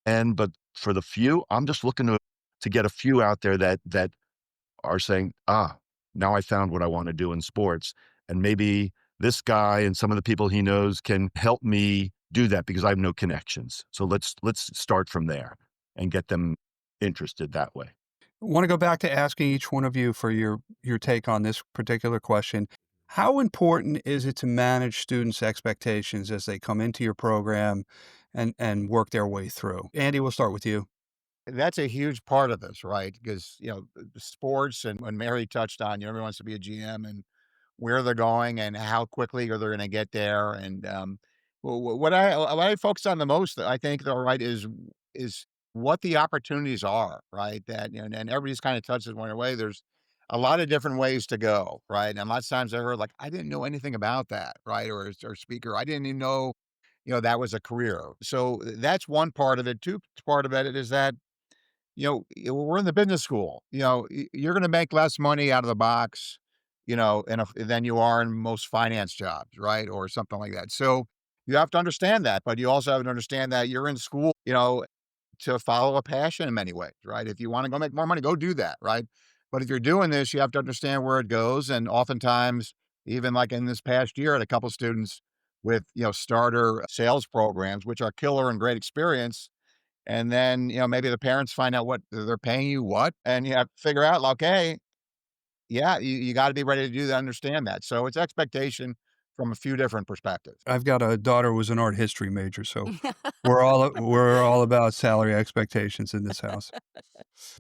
But for the few, I'm just looking to get a few out there that are saying, now I found what I want to do in sports. And maybe this guy and some of the people he knows can help me do that because I have no connections. So let's start from there and get them interested that way. I want to go back to asking each one of you for your take on this particular question. How important is it to manage students' expectations as they come into your program and work their way through? Andy, we'll start with you. That's a huge part of this, right? Because, the sports, and when Mary touched on, everyone wants to be a GM and where they're going and how quickly are they going to get there. And what I focus on the most, I think, though, right, is what the opportunities are, right? That, and everybody's kind of touches one way. There's a lot of different ways to go, right? And lots of times I heard like, I didn't know anything about that, right? Or speaker, I didn't even know, that was a career. So that's one part of it. Two part of it is that we're in the business school. You're going to make less money out of the box, than you are in most finance jobs, right? Or something like that. So you have to understand that, but you also have to understand that you're in school, to follow a passion in many ways, right? If you want to go make more money, go do that, right? But if you're doing this, you have to understand where it goes. And oftentimes, even like in this past year, I had a couple students with, starter sales programs, which are killer and great experience. And then, maybe the parents find out what they're paying you what, and you have to figure out, like, okay, yeah, you got to be ready to do that, understand that. So it's expectation from a few different perspectives. I've got a daughter who was an art history major, so we're all about salary expectations in this house.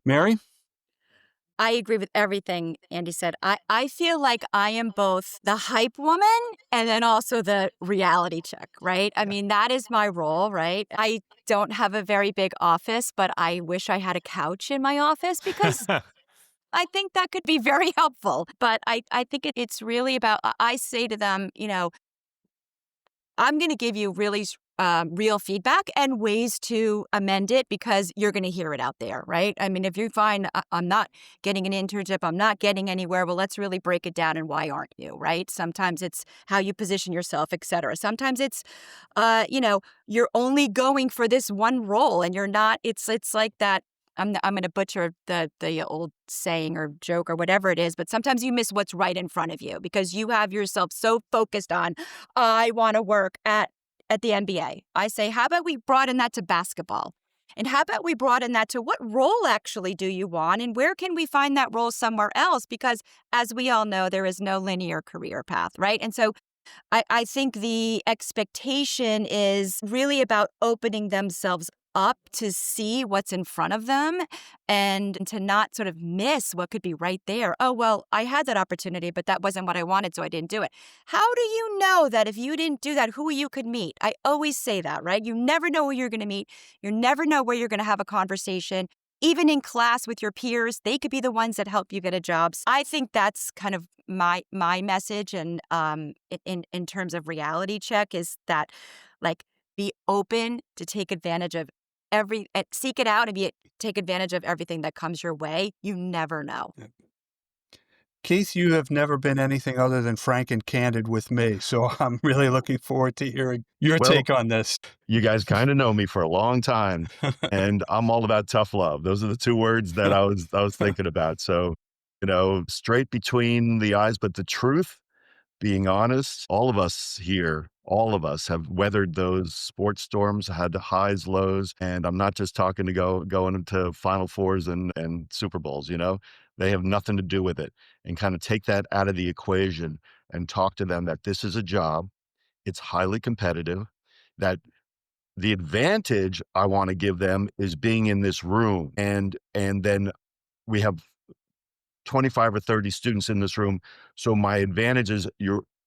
Mary? I agree with everything Andy said. I feel like I am both the hype woman and then also the reality check, right? I mean, that is my role, right? I don't have a very big office, but I wish I had a couch in my office because I think that could be very helpful. But I think it's really about, I say to them, I'm going to give you really real feedback and ways to amend it because you're going to hear it out there, right? I mean, if you find I'm not getting an internship, I'm not getting anywhere, well, let's really break it down and why aren't you, right? Sometimes it's how you position yourself, et cetera. Sometimes it's, you're only going for this one role and you're not, it's like that. I'm going to butcher the old saying or joke or whatever it is, but sometimes you miss what's right in front of you because you have yourself so focused on, I want to work at the NBA. I say, how about we broaden that to basketball? And how about we broaden that to what role actually do you want? And where can we find that role somewhere else? Because as we all know, there is no linear career path, right? And so I think the expectation is really about opening themselves up to see what's in front of them and to not sort of miss what could be right there. Oh, well, I had that opportunity, but that wasn't what I wanted, so I didn't do it. How do you know that if you didn't do that, who you could meet? I always say that, right? You never know who you're going to meet. You never know where you're going to have a conversation. Even in class with your peers, they could be the ones that help you get a job. I think that's kind of my message, and in terms of reality check, is that, like, be open to take advantage of seek it out and take advantage of everything that comes your way. You never know. Yeah. Keith, you have never been anything other than frank and candid with me, so I'm really looking forward to hearing your take on this. You guys kind of know me for a long time, and I'm all about tough love. Those are the two words that I was thinking about. So, straight between the eyes, but the truth, being honest, all of us here, all of us have weathered those sports storms, had highs, lows, and I'm not just talking to going into Final Fours and Super Bowls, They have nothing to do with it. And kind of take that out of the equation and talk to them that this is a job. It's highly competitive, that the advantage I want to give them is being in this room. And then we have 25 or 30 students in this room. So my advantage is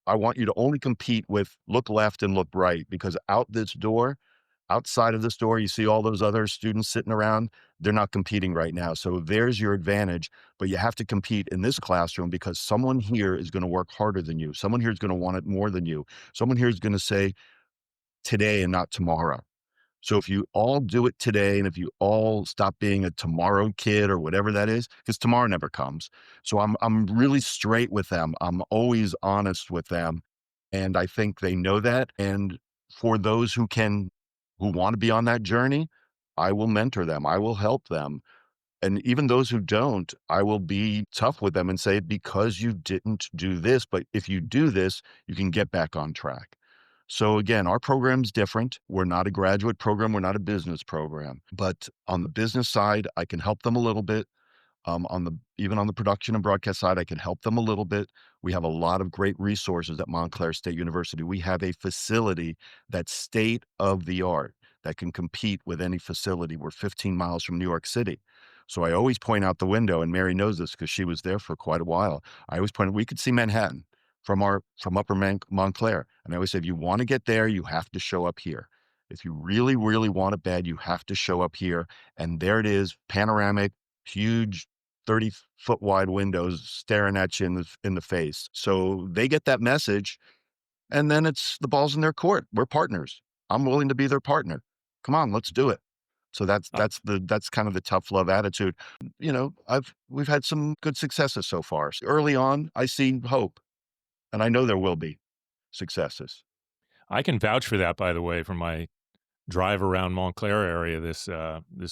I want you to only compete with look left and look right, because outside of this door, you see all those other students sitting around. They're not competing right now. So there's your advantage, but you have to compete in this classroom because someone here is going to work harder than you. Someone here is going to want it more than you. Someone here is going to say today and not tomorrow. So if you all do it today, and if you all stop being a tomorrow kid or whatever that is, because tomorrow never comes. So I'm really straight with them. I'm always honest with them. And I think they know that. And for those who want to be on that journey, I will mentor them. I will help them. And even those who don't, I will be tough with them and say, because you didn't do this, but if you do this, you can get back on track. So again, our program's different. We're not a graduate program. We're not a business program. But on the business side, I can help them a little bit. Even on the production and broadcast side, I can help them a little bit. We have a lot of great resources at Montclair State University. We have a facility that's state of the art that can compete with any facility. We're 15 miles from New York City. So I always point out the window, and Mary knows this because she was there for quite a while. I always point out, we could see Manhattan from Upper Montclair. And I always say, if you want to get there, you have to show up here. If you really, really want it bad, you have to show up here. And there it is, panoramic, huge 30-foot wide windows staring at you in the face. So they get that message, and then it's the ball's in their court. We're partners. I'm willing to be their partner. Come on, let's do it. So that's kind of the tough love attitude. We've had some good successes so far. Early on, I see hope, and I know there will be successes. I can vouch for that, by the way, from my drive around Montclair area this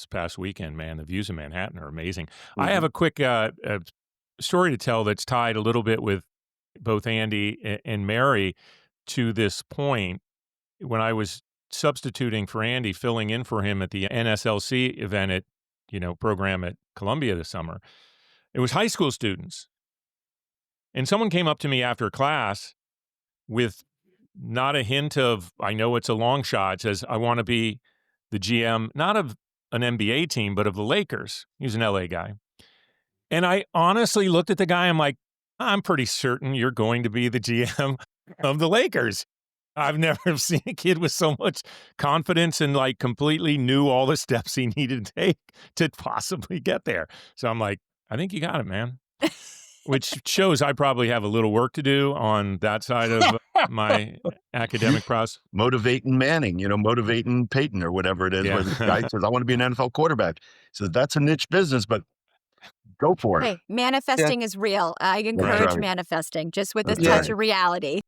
past weekend. Man, the views of Manhattan are amazing. Mm-hmm. I have a quick story to tell that's tied a little bit with both Andy and Mary to this point. When I was substituting for Andy, filling in for him at the NSLC event program at Columbia this summer, it was high school students. And someone came up to me after class with not a hint of, I know it's a long shot, says, I want to be the GM, not of an NBA team, but of the Lakers. He's an LA guy. And I honestly looked at the guy, I'm like, I'm pretty certain you're going to be the GM of the Lakers. I've never seen a kid with so much confidence and completely knew all the steps he needed to take to possibly get there. So I'm like, I think you got it, man. Which shows I probably have a little work to do on that side of my academic process. Motivating Manning, motivating Peyton or whatever it is. Yeah. Where the guy says, I want to be an NFL quarterback. So that's a niche business, but go for it. Hey, manifesting is real. I encourage manifesting, just with a touch of reality.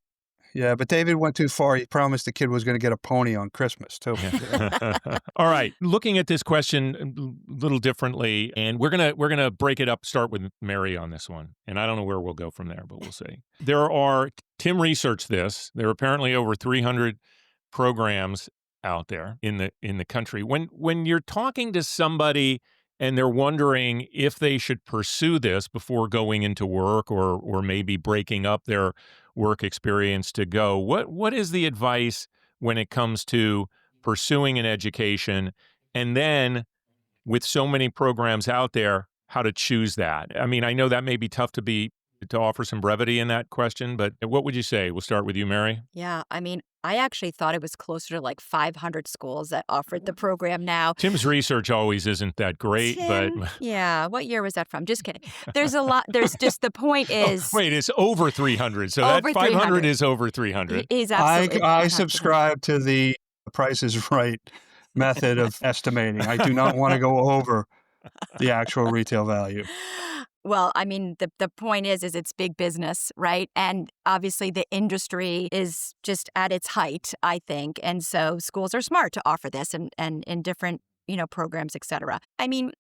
Yeah, but David went too far. He promised the kid was going to get a pony on Christmas, too. Yeah. All right. Looking at this question a little differently, and we're gonna break it up, start with Mary on this one. And I don't know where we'll go from there, but we'll see. Tim researched this. There are apparently over 300 programs out there in the country. When you're talking to somebody and they're wondering if they should pursue this before going into work or maybe breaking up their work experience to go, what is the advice when it comes to pursuing an education And then with so many programs out there, how to choose that. I mean, I know that may be tough to offer some brevity in that question, but what would you say? We'll start with you, Mary. Yeah, I mean, I actually thought it was closer to like 500 schools that offered the program now. Tim's research always isn't that great, but yeah, what year was that from? Just kidding. There's a lot. There's just the point is. wait, it's over 300. So over that 500 300 is over 300. He's absolutely. I subscribe to the Price is Right method of estimating. I do not want to go over the actual retail value. Well, I mean, the point is it's big business, right? And obviously the industry is just at its height, I think. And so schools are smart to offer this and in different, programs, et cetera. I mean,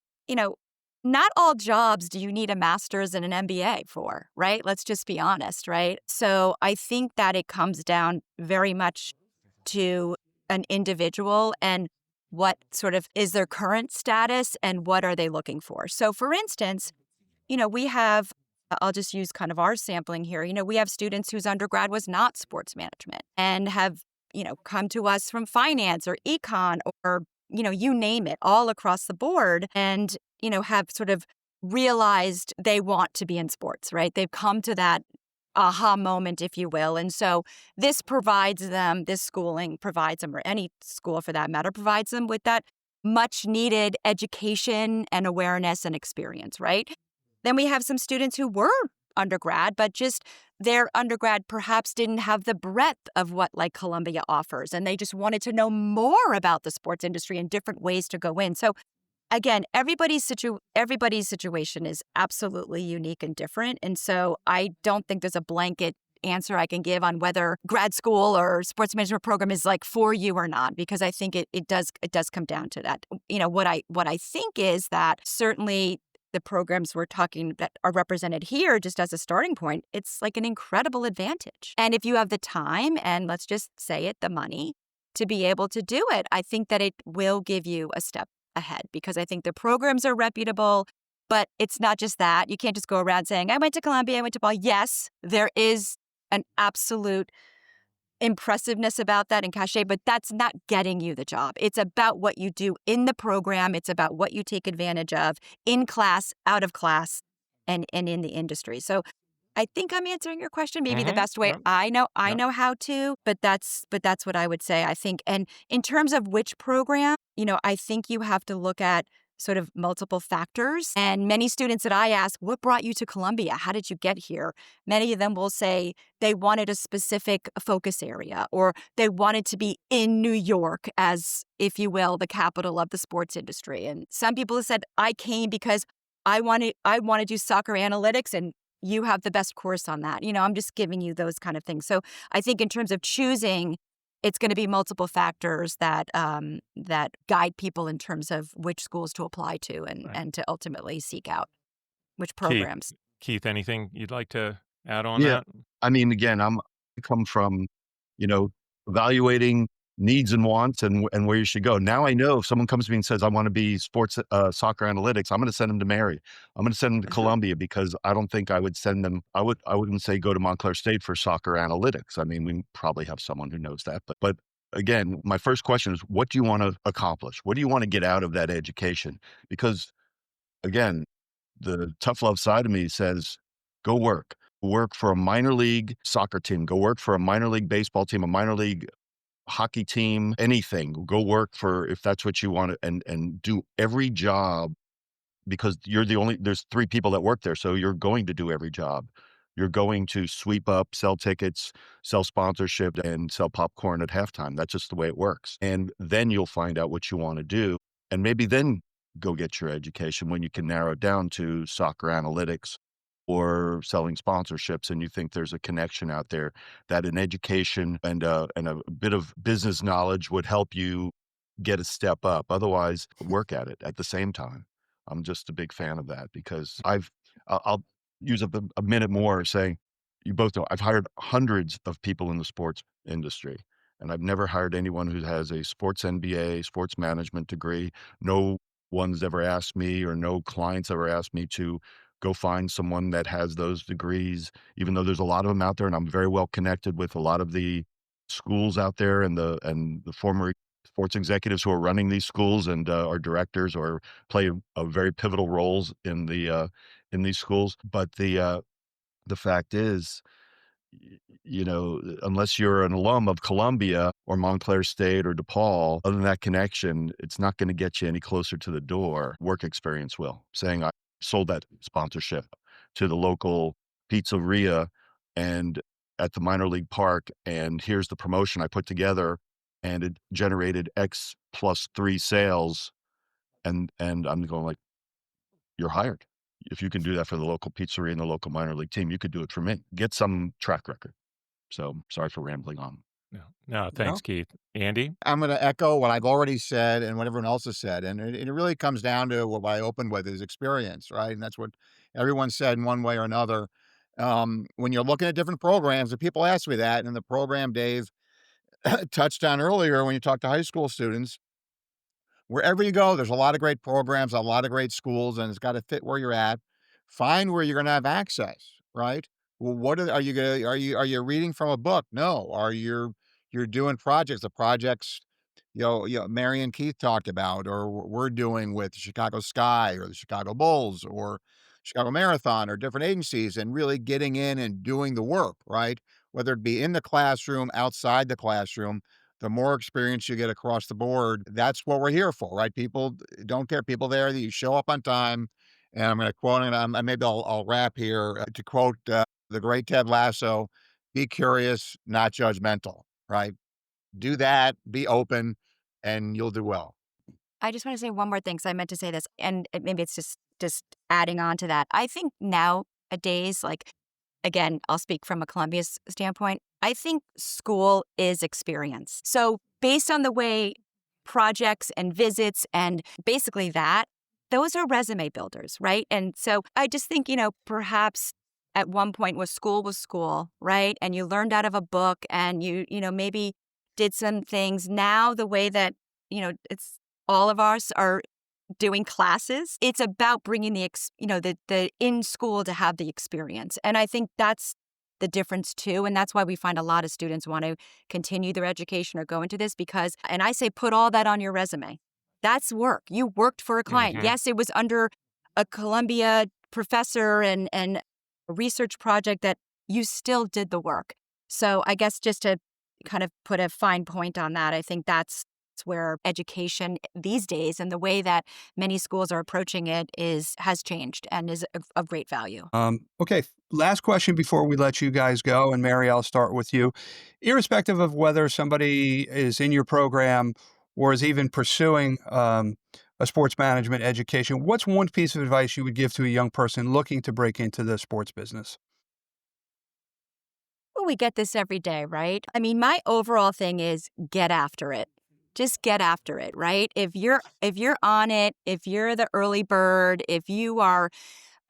not all jobs do you need a master's and an MBA for, right? Let's just be honest, right? So I think that it comes down very much to an individual and what sort of is their current status and what are they looking for. So for instance, we have, I'll just use kind of our sampling here. We have students whose undergrad was not sports management and have, come to us from finance or econ or, you name it, all across the board and, have sort of realized they want to be in sports, right? They've come to that aha moment, if you will. And so this schooling provides them, or any school for that matter, provides them with that much needed education and awareness and experience, right? Then we have some students who were undergrad, but just their undergrad perhaps didn't have the breadth of what like Columbia offers. And they just wanted to know more about the sports industry and different ways to go in. So again, everybody's situation is absolutely unique and different. And so I don't think there's a blanket answer I can give on whether grad school or sports management program is like for you or not, because I think it does come down to that. What I think is that certainly the programs we're talking that are represented here, just as a starting point, it's like an incredible advantage. And if you have the time and let's just say it, the money to be able to do it, I think that it will give you a step ahead because I think the programs are reputable, but it's not just that. You can't just go around saying, I went to Columbia, I went to DePaul. Yes, there is an absolute impressiveness about that and cachet, but that's not getting you the job. It's about what you do in the program. It's about what you take advantage of in class, out of class, and in the industry. So I think I'm answering your question maybe the best way I know how to, but that's what I would say, I think. And in terms of which program, I think you have to look at sort of multiple factors. And many students that I ask, what brought you to Columbia? How did you get here? Many of them will say they wanted a specific focus area or they wanted to be in New York as, if you will, the capital of the sports industry. And some people have said, I came because I want to do soccer analytics and you have the best course on that. I'm just giving you those kind of things. So I think in terms of choosing, it's going to be multiple factors that guide people in terms of which schools to apply to and to ultimately seek out which programs. Keith, anything you'd like to add on Yeah. that? I mean, again, I come from, evaluating needs and wants and where you should go. Now I know if someone comes to me and says, I want to be sports soccer analytics, I'm going to send them to Mary. I'm going to send them to Columbia because I don't think I would send them. I wouldn't say go to Montclair State for soccer analytics. I mean, we probably have someone who knows that. But again, my first question is, what do you want to accomplish? What do you want to get out of that education? Because again, the tough love side of me says, go work for a minor league soccer team, go work for a minor league baseball team, a minor league hockey team, anything. Go work for, if that's what you want, and do every job because there's 3 people that work there. So you're going to do every job. You're going to sweep up, sell tickets, sell sponsorship, and sell popcorn at halftime. That's just the way it works. And then you'll find out what you want to do. And maybe then go get your education when you can narrow it down to soccer analytics or selling sponsorships, and you think there's a connection out there that an education and a bit of business knowledge would help you get a step up. Otherwise, work at it at the same time. I'm just a big fan of that because I'll use a minute more saying, you both know, I've hired hundreds of people in the sports industry, and I've never hired anyone who has a sports MBA, sports management degree. No one's ever asked me, or no clients ever asked me to go find someone that has those degrees, even though there's a lot of them out there. And I'm very well connected with a lot of the schools out there and the former sports executives who are running these schools and are directors or play a very pivotal roles in these schools. But the fact is, unless you're an alum of Columbia or Montclair State or DePaul, other than that connection, it's not going to get you any closer to the door. Work experience will. Saying I sold that sponsorship to the local pizzeria and at the minor league park, and here's the promotion I put together, and it generated X plus 3 sales, and I'm going like, you're hired. If you can do that for the local pizzeria and the local minor league team, you could do it for me. Get some track record. So sorry for rambling on. No, thanks, Keith. Andy? I'm going to echo what I've already said and what everyone else has said. And it really comes down to what I opened with is experience, right? And that's what everyone said in one way or another. When you're looking at different programs, and people ask me that, and the program Dave touched on earlier when you talk to high school students, wherever you go, there's a lot of great programs, a lot of great schools, and it's got to fit where you're at. Find where you're going to have access, right? Well, are you going to, are you reading from a book? No. You're doing projects, the projects, Mary and Keith talked about, or we're doing with the Chicago Sky or the Chicago Bulls or Chicago Marathon or different agencies, and really getting in and doing the work, right? Whether it be in the classroom, outside the classroom, the more experience you get across the board, that's what we're here for, right? People don't care. People there that you show up on time. And I'm going to quote, and maybe I'll wrap here to quote the great Ted Lasso: "Be curious, not judgmental." Right? Do that. Be open, and you'll do well. I just want to say one more thing, because I meant to say this, and maybe it's just adding on to that. I think nowadays, like, again, I'll speak from a Columbia standpoint, I think school is experience. So based on the way projects and visits and basically that, those are resume builders, right? And so I just think, perhaps at one point was school, right? And you learned out of a book and you maybe did some things. Now the way that, it's all of us are doing classes, it's about bringing the in school to have the experience. And I think that's the difference too. And that's why we find a lot of students want to continue their education or go into this and I say, put all that on your resume. That's work. You worked for a client. Mm-hmm. Yes, it was under a Columbia professor and a research project that you still did the work. So I guess just to kind of put a fine point on that, I think that's where education these days and the way that many schools are approaching it has changed and is of great value. Okay, last question before we let you guys go. And Mary, I'll start with you. Irrespective of whether somebody is in your program or is even pursuing a sports management education, what's one piece of advice you would give to a young person looking to break into the sports business? Well, we get this every day, right? I mean, my overall thing is get after it. Just get after it, right? If you're on it, if you're the early bird, if you are,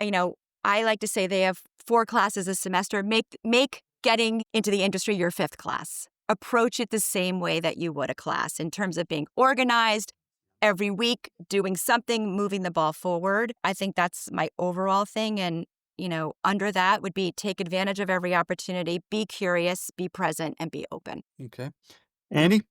I like to say they have 4 classes a semester, make getting into the industry your 5th class. Approach it the same way that you would a class in terms of being organized every week, doing something, moving the ball forward. I think that's my overall thing. And, under that would be take advantage of every opportunity, be curious, be present, and be open. Okay. Andy?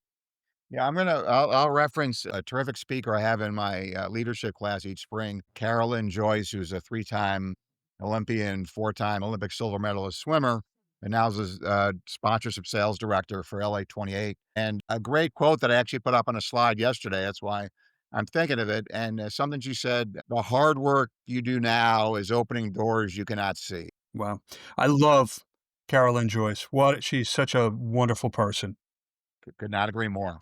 Yeah, I'll reference a terrific speaker I have in my leadership class each spring, 𝘚𝘱𝘰𝘳𝘵, who's a 3-time Olympian, 4-time Olympic silver medalist swimmer, and now is sponsorship sales director for LA28. And a great quote that I actually put up on a slide yesterday. That's why I'm thinking of it. And something she said: "The hard work you do now is opening doors you cannot see." Wow. I love 𝘚𝘱𝘰𝘳𝘵. She's such a wonderful person. Could not agree more.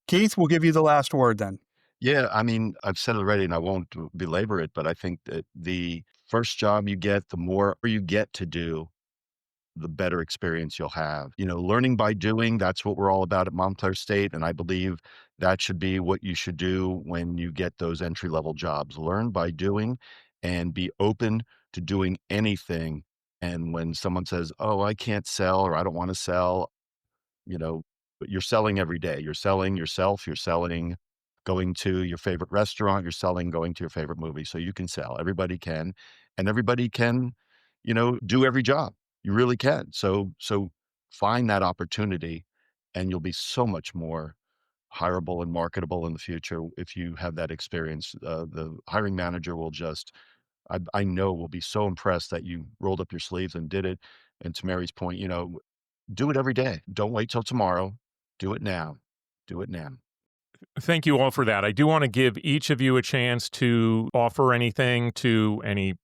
Keith, we'll give you the last word then. Yeah, I mean, I've said it already and I won't belabor it, but I think that the first job you get, the more you get to do, the better experience you'll have. Learning by doing, that's what we're all about at Montclair State. And I believe that should be what you should do when you get those entry-level jobs. Learn by doing and be open to doing anything. And when someone says, "Oh, I can't sell," or "I don't want to sell," but you're selling every day. You're selling yourself. You're selling going to your favorite restaurant. You're selling going to your favorite movie. So you can sell. Everybody can. And everybody can, do every job. You really can. So find that opportunity and you'll be so much more hireable and marketable in the future if you have that experience. The hiring manager will just, I know, will be so impressed that you rolled up your sleeves and did it. And to Mary's point, do it every day. Don't wait till tomorrow. Do it now. Do it now. Thank you all for that. I do want to give each of you a chance to offer anything to any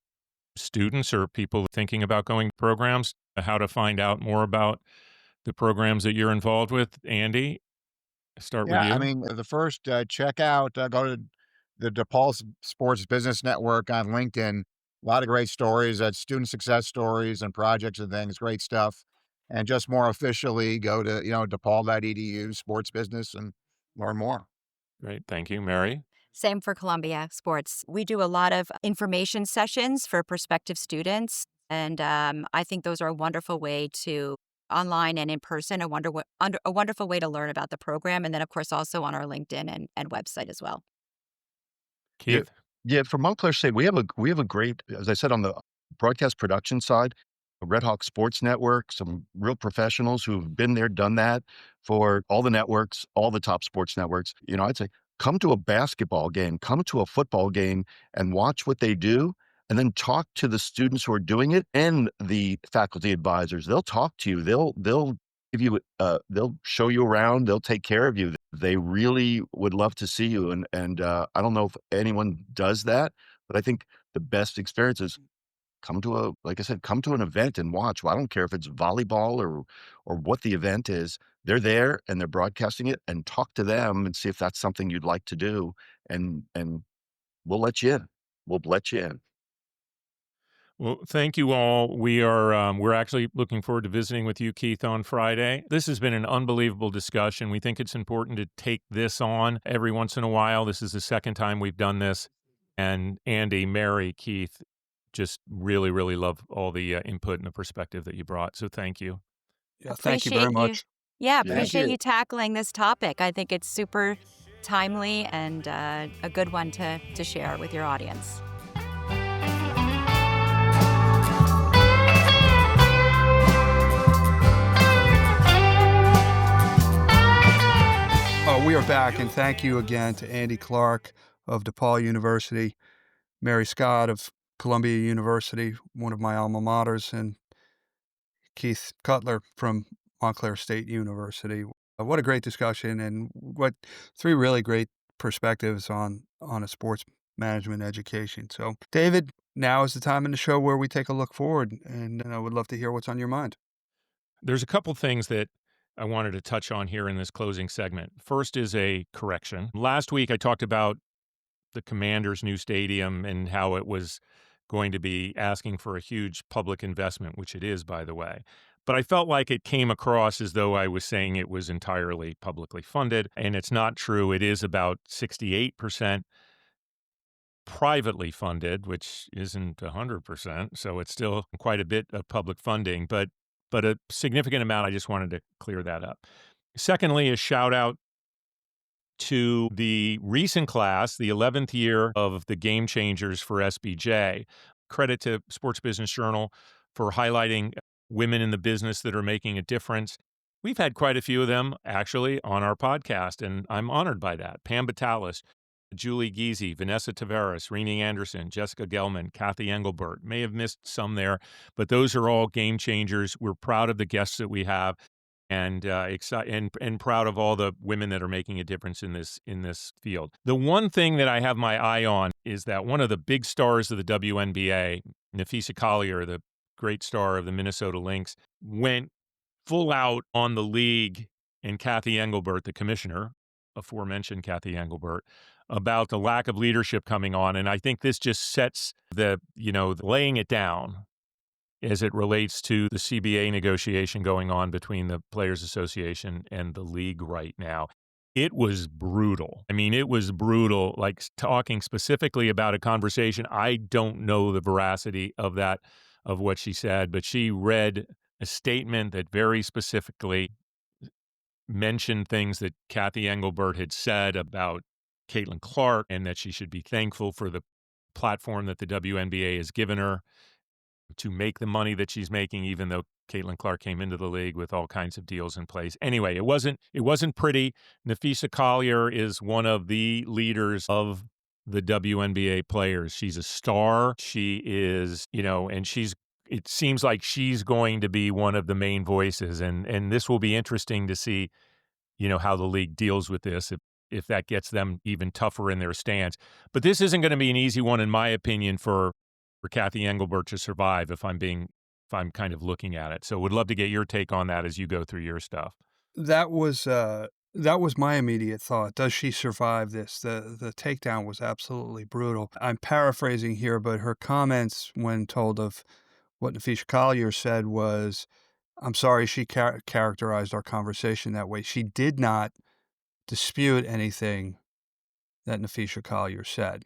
students or people thinking about going to programs, how to find out more about the programs that you're involved with. Andy, start with Yeah, I you. mean, the first, check out, go to the DePaul Sports Business Network on LinkedIn. A lot of great stories, student success stories and projects and things, great stuff. And just more officially, go to, DePaul.edu, sports business, and learn more. Great. Thank you. Mary? Same for Columbia Sports. We do a lot of information sessions for prospective students, and I think those are a wonderful way to online and in person, a wonderful way to learn about the program, and then of course also on our LinkedIn and website as well. Yeah, Keith? yeah. For Montclair State, we have a great, as I said, on the broadcast production side, a Red Hawk Sports Network, some real professionals who've been there, done that for all the networks, all the top sports networks. I'd say come to a basketball game, come to a football game, and watch what they do, and then talk to the students who are doing it and the faculty advisors. They'll talk to you. They'll give you, they'll show you around. They'll take care of you. They really would love to see you. And I don't know if anyone does that, but I think the best experience is like I said, come to an event and watch. Well, I don't care if it's volleyball or what the event is. They're there and they're broadcasting it, and talk to them and see if that's something you'd like to do. And we'll let you in. We'll let you in. Well, thank you all. We're actually looking forward to visiting with you, Keith, on Friday. This has been an unbelievable discussion. We think it's important to take this on every once in a while. This is the second time we've done this. And Andy, Mary, Keith, just really, really love all the input and the perspective that you brought. So thank you. Yeah, thank you very much. Yeah, Yeah. appreciate you tackling this topic. I think it's super timely and a good one to share with your audience. We are back, and thank you again to Andy Clark of DePaul University, Mary Scott of Columbia University, one of my alma maters, and Keith Cutler from Montclair State University. What a great discussion, and what three really great perspectives on a sports management education. So, David, now is the time in the show where we take a look forward, and I would love to hear what's on your mind. There's a couple things that I wanted to touch on here in this closing segment. First is a correction. Last week, I talked about the Commanders' new stadium and how it was going to be asking for a huge public investment, which it is, by the way. But I felt like it came across as though I was saying it was entirely publicly funded, and it's not true. It is about 68% privately funded, which isn't 100%, so it's still quite a bit of public funding, but a significant amount. I just wanted to clear that up. Secondly, a shout out to the recent class, the 11th year of the Game Changers for SBJ. Credit to Sports Business Journal for highlighting women in the business that are making a difference. We've had quite a few of them actually on our podcast, and I'm honored by that. Pam Battalis, Julie Giese, Vanessa Tavares, Renee Anderson, Jessica Gelman, Kathy Engelbert. May have missed some there, but those are all game changers. We're proud of the guests that we have, and excited and proud of all the women that are making a difference in this field. The one thing that I have my eye on is that one of the big stars of the WNBA, 𝗚𝗫𝘕 Collier, the great star of the Minnesota Lynx, went full out on the league and Kathy Engelbert, the commissioner, aforementioned Kathy Engelbert, about the lack of leadership coming on. And I think this just sets the laying it down as it relates to the CBA negotiation going on between the Players Association and the league right now. It was brutal. I mean, it was brutal, like talking specifically about a conversation. I don't know the veracity of what she said, but she read a statement that very specifically mentioned things that Kathy Engelbert had said about Caitlin Clark, and that she should be thankful for the platform that the WNBA has given her. to make the money that she's making, even though Caitlin Clark came into the league with all kinds of deals in place. Anyway, it wasn't pretty. 𝗚𝗵𝘆ciecie𝗹 is one of the leaders of the WNBA players. She's a star. She is, and it seems like she's going to be one of the main voices. And this will be interesting to see, how the league deals with this, if that gets them even tougher in their stance. But this isn't going to be an easy one, in my opinion, for Cathy Engelbert to survive if I'm kind of looking at it. So would love to get your take on that as you go through your stuff. That was my immediate thought. Does she survive this? The takedown was absolutely brutal. I'm paraphrasing here, but her comments when told of what 𝗚𝗵𝘆ciecie𝗹 said was, I'm sorry she characterized our conversation that way. She did not dispute anything that 𝗚𝗵𝘆ciecie𝗹 said.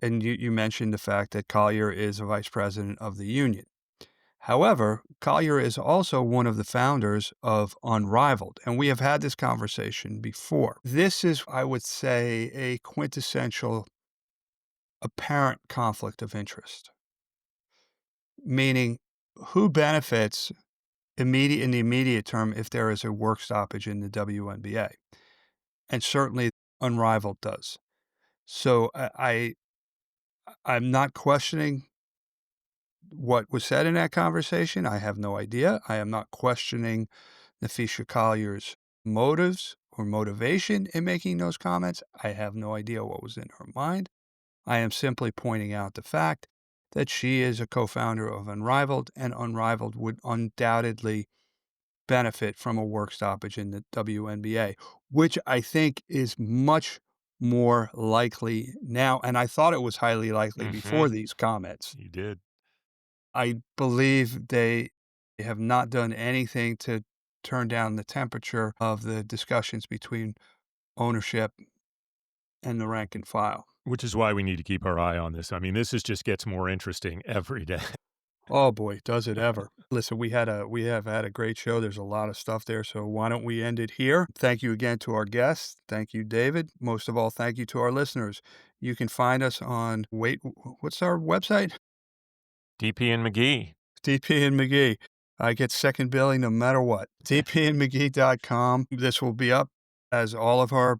And you mentioned the fact that Cutler is a vice president of the union. However, Cutler is also one of the founders of Unrivaled, and we have had this conversation before. This is, I would say, a quintessential apparent conflict of interest, meaning who benefits in the immediate term if there is a work stoppage in the WNBA, and certainly Unrivaled does. So I'm not questioning what was said in that conversation. I have no idea. I am not questioning 𝗚𝗵𝘆ciecie𝗹's motives or motivation in making those comments. I have no idea what was in her mind. I am simply pointing out the fact that she is a co-founder of Unrivaled, and Unrivaled would undoubtedly benefit from a work stoppage in the WNBA, which I think is much more likely now. And I thought it was highly likely before these comments. You did. I believe they have not done anything to turn down the temperature of the discussions between ownership and the rank and file. Which is why we need to keep our eye on this. I mean, this just gets more interesting every day. Oh boy, does it ever. Listen, we have had a great show. There's a lot of stuff there, so why don't we end it here? Thank you again to our guests. Thank you, David. Most of all, thank you to our listeners. You can find us on, what's our website? DP and McGhee. DP and McGhee. I get second billing no matter what. dpandmcgee.com. This will be up, as all of our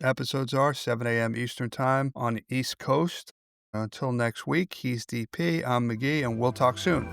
episodes are, 7 a.m. Eastern Time on the East Coast. Until next week, he's DP, I'm McGhee, and we'll talk soon.